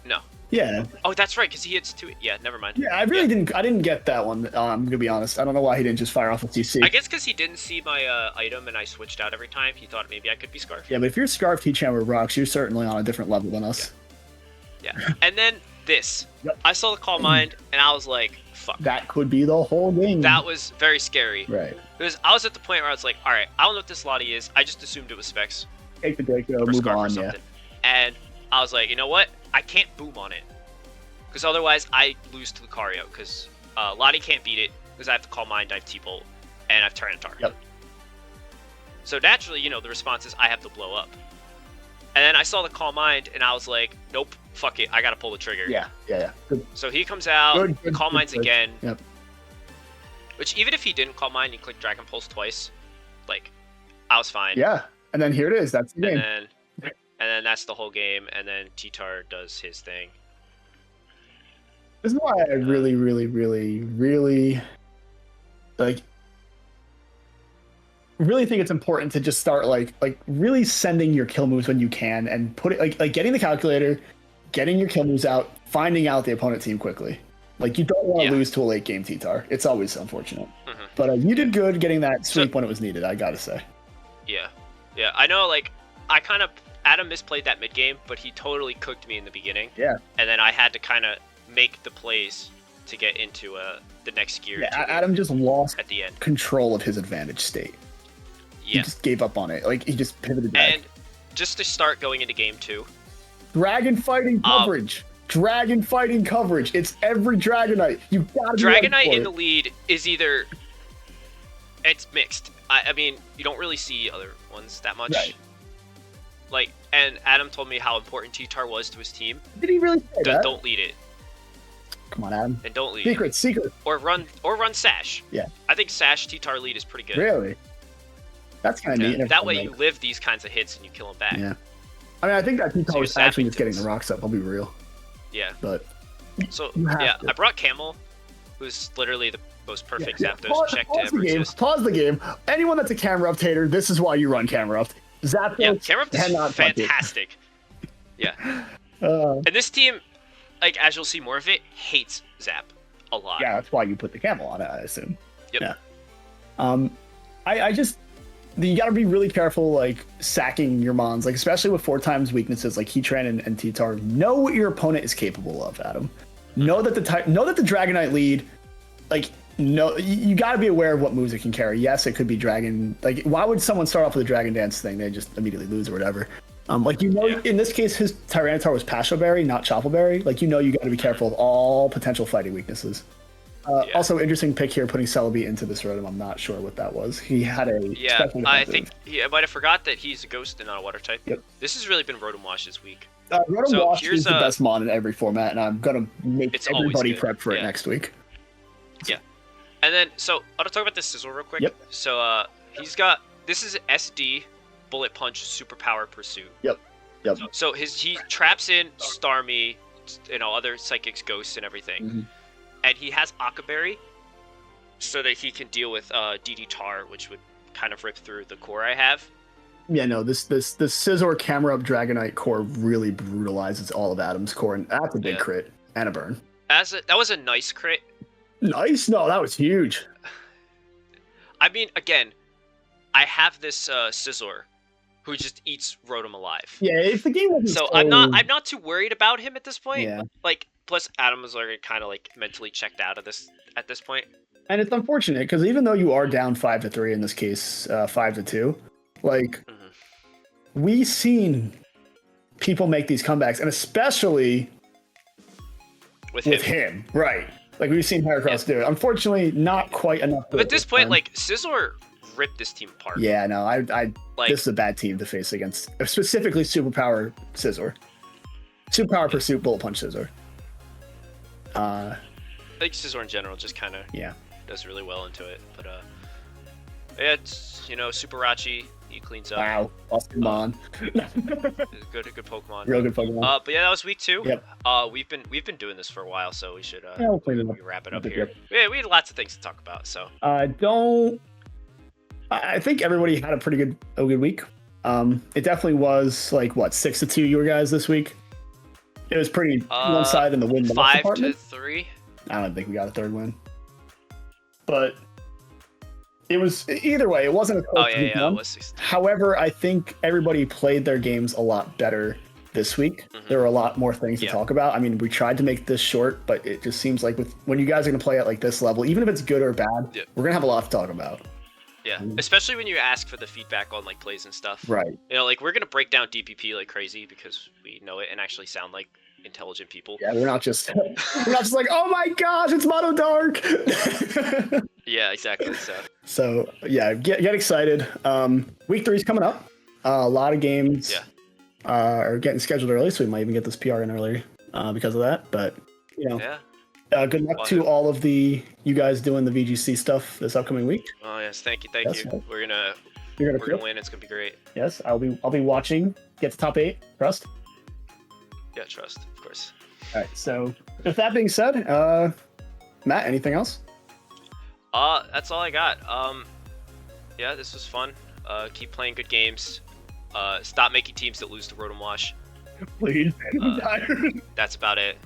No. Yeah. Oh, that's right, because he hits 2. Yeah, never mind. Yeah, I really didn't. I didn't get that one. I'm gonna be honest. I don't know why he didn't just fire off a CC. I guess because he didn't see my item and I switched out every time. He thought maybe I could be Scarf. Yeah, but if you're Scarf Heatran with rocks, you're certainly on a different level than us. Yeah. And then this. Yep. I saw the Calm Mind and I was like, fuck. That could be the whole game. That was very scary. Right. Because I was at the point where I was like, all right, I don't know what this Lottie is. I just assumed it was Specs Take the Draco, or move Scarf or on. Yeah. something. And I was like, you know what? I can't boom on it. Because otherwise I lose to Lucario. Because Lottie can't beat it. Because I have to Calm Mind, I have T-Bolt, and I have Tyranitar. Yep. So naturally, you know, the response is I have to blow up. And then I saw the Calm Mind, and I was like, nope, fuck it, I gotta pull the trigger. Yeah. Good. So he comes out, Good, Calm Minds good. again. Yep. Which even if he didn't Calm Mind and click Dragon Pulse twice, like, I was fine. Yeah. And then here it is. That's the game. And then that's the whole game, and then T-Tar does his thing. This is why I really, like, really think it's important to just start like really sending your kill moves when you can, and put it like getting the calculator, getting your kill moves out, finding out the opponent team quickly. Like, you don't want to lose to a late game T-Tar. It's always unfortunate. Mm-hmm. But you did good getting that sweep when it was needed, I gotta say. Yeah. I know, like, Adam misplayed that mid game, but he totally cooked me in the beginning. Yeah. And then I had to kind of make the plays to get into the next gear. Yeah, Adam just lost at the end control of his advantage state. Yeah. He just gave up on it. Like, he just pivoted back. And just to start going into game 2. Dragon fighting coverage. Dragon fighting coverage. It's every Dragonite. You gotta be Dragonite in the lead is either... It's mixed. I mean, you don't really see other ones that much. Right. Like, and Adam told me how important T-Tar was to his team. Did he really say that? Don't lead it. Come on, Adam. And don't lead. Secret. Or run Sash. Yeah. I think Sash T-Tar lead is pretty good. Really? That's kind of neat. That way you live these kinds of hits and you kill them back. Yeah. I mean, I think that T-Tar was actually just getting the rocks up. I'll be real. Yeah. But so yeah, I brought Camel, who's literally the most perfect Zapdos check to ever exist. Pause the game. Anyone that's a camera uptater, this is why you run camera up. Zapdos. Yeah, camera up is fantastic. Yeah. And this team, like, as you'll see more of it, hates Zap a lot. Yeah, that's why you put the camel on it, I assume. Yep. Yeah. I just, you gotta be really careful, like, sacking your mons, like, especially with 4 times weaknesses like Heatran and T-Tar. Know what your opponent is capable of, Adam. Know that the Dragonite lead, like, no, you gotta be aware of what moves it can carry. Yes, it could be Dragon. Like, why would someone start off with a Dragon Dance thing? They just immediately lose or whatever. Like, in this case, his Tyranitar was Pasho Berry, not Chople Berry. Like, you gotta be careful of all potential fighting weaknesses. Also, interesting pick here, putting Celebi into this Rotom. I'm not sure what that was. He had a I think I might have forgot that he's a ghost and not a water type. Yep. This has really been Rotom Wash this week. Rotom Wash is the best mon in every format, and I'm gonna make everybody prep for it next week. Yeah. And then, so I'll talk about this Sizzle real quick. Yep. So he's got, this is SD Bullet Punch Superpower Pursuit. Yep. So he traps in Starmie, other Psychics, Ghosts, and everything. Mm-hmm. And he has Akaberry, so that he can deal with DD Tar, which would kind of rip through the core I have. Yeah, no, this Scizor Camera Up Dragonite core really brutalizes all of Adam's core, and that's a big crit and a burn. That was a nice crit. Nice? No, that was huge. I mean, again, I have this Scizor who just eats Rotom alive. Yeah, if the game wasn't so I'm not too worried about him at this point. Yeah. Like, plus Adam was already kind of like mentally checked out of this at this point. And it's unfortunate because even though you are down 5-3 in this case, 5-2, like we've seen people make these comebacks, and especially with him, right? Like, we've seen Heracross do it. Unfortunately, not quite enough. But at this point, like, Scizor ripped this team apart. Yeah, no, this is a bad team to face against, specifically Superpower Scizor. Superpower Pursuit Bullet Punch Scizor. I think Scizor in general just kind of does really well into it. But yeah, it's Super Rachi. He cleans up. Wow, awesome mon. Good Pokemon. Real good Pokemon. But yeah, that was week 2. Yep. We've been doing this for a while, so we should we'll clean it up. wrap it up here. Yeah, we had lots of things to talk about. So don't I think everybody had a good week. It definitely was like what 6-2 your guys this week. It was pretty one side in the win loss department. 5-3. I don't think we got a third win, but it was either way. It wasn't as close. Oh yeah, it was 6-2. However, I think everybody played their games a lot better this week. There were a lot more things to talk about. I mean, we tried to make this short, but it just seems like when you guys are going to play at like this level, even if it's good or bad, we're going to have a lot to talk about. Yeah, especially when you ask for the feedback on like plays and stuff. Right. You know, like we're going to break down DPP like crazy because we know it and actually sound like intelligent people. Yeah, we're not just like, oh my gosh, it's Mono Dark. Yeah, exactly. So yeah, get excited. Week 3 is coming up. A lot of games are getting scheduled early, so we might even get this PR in early because of that. But you know, good luck to all of you guys doing the VGC stuff this upcoming week. Oh yes, thank you. We're gonna win. It's gonna be great. Yes, I'll be watching. Get to top 8. Trust. Yeah, trust, of course. All right. So with that being said, Matt, anything else? That's all I got. Yeah, this was fun. Keep playing good games. Stop making teams that lose to Rotom Wash. Please. That's about it.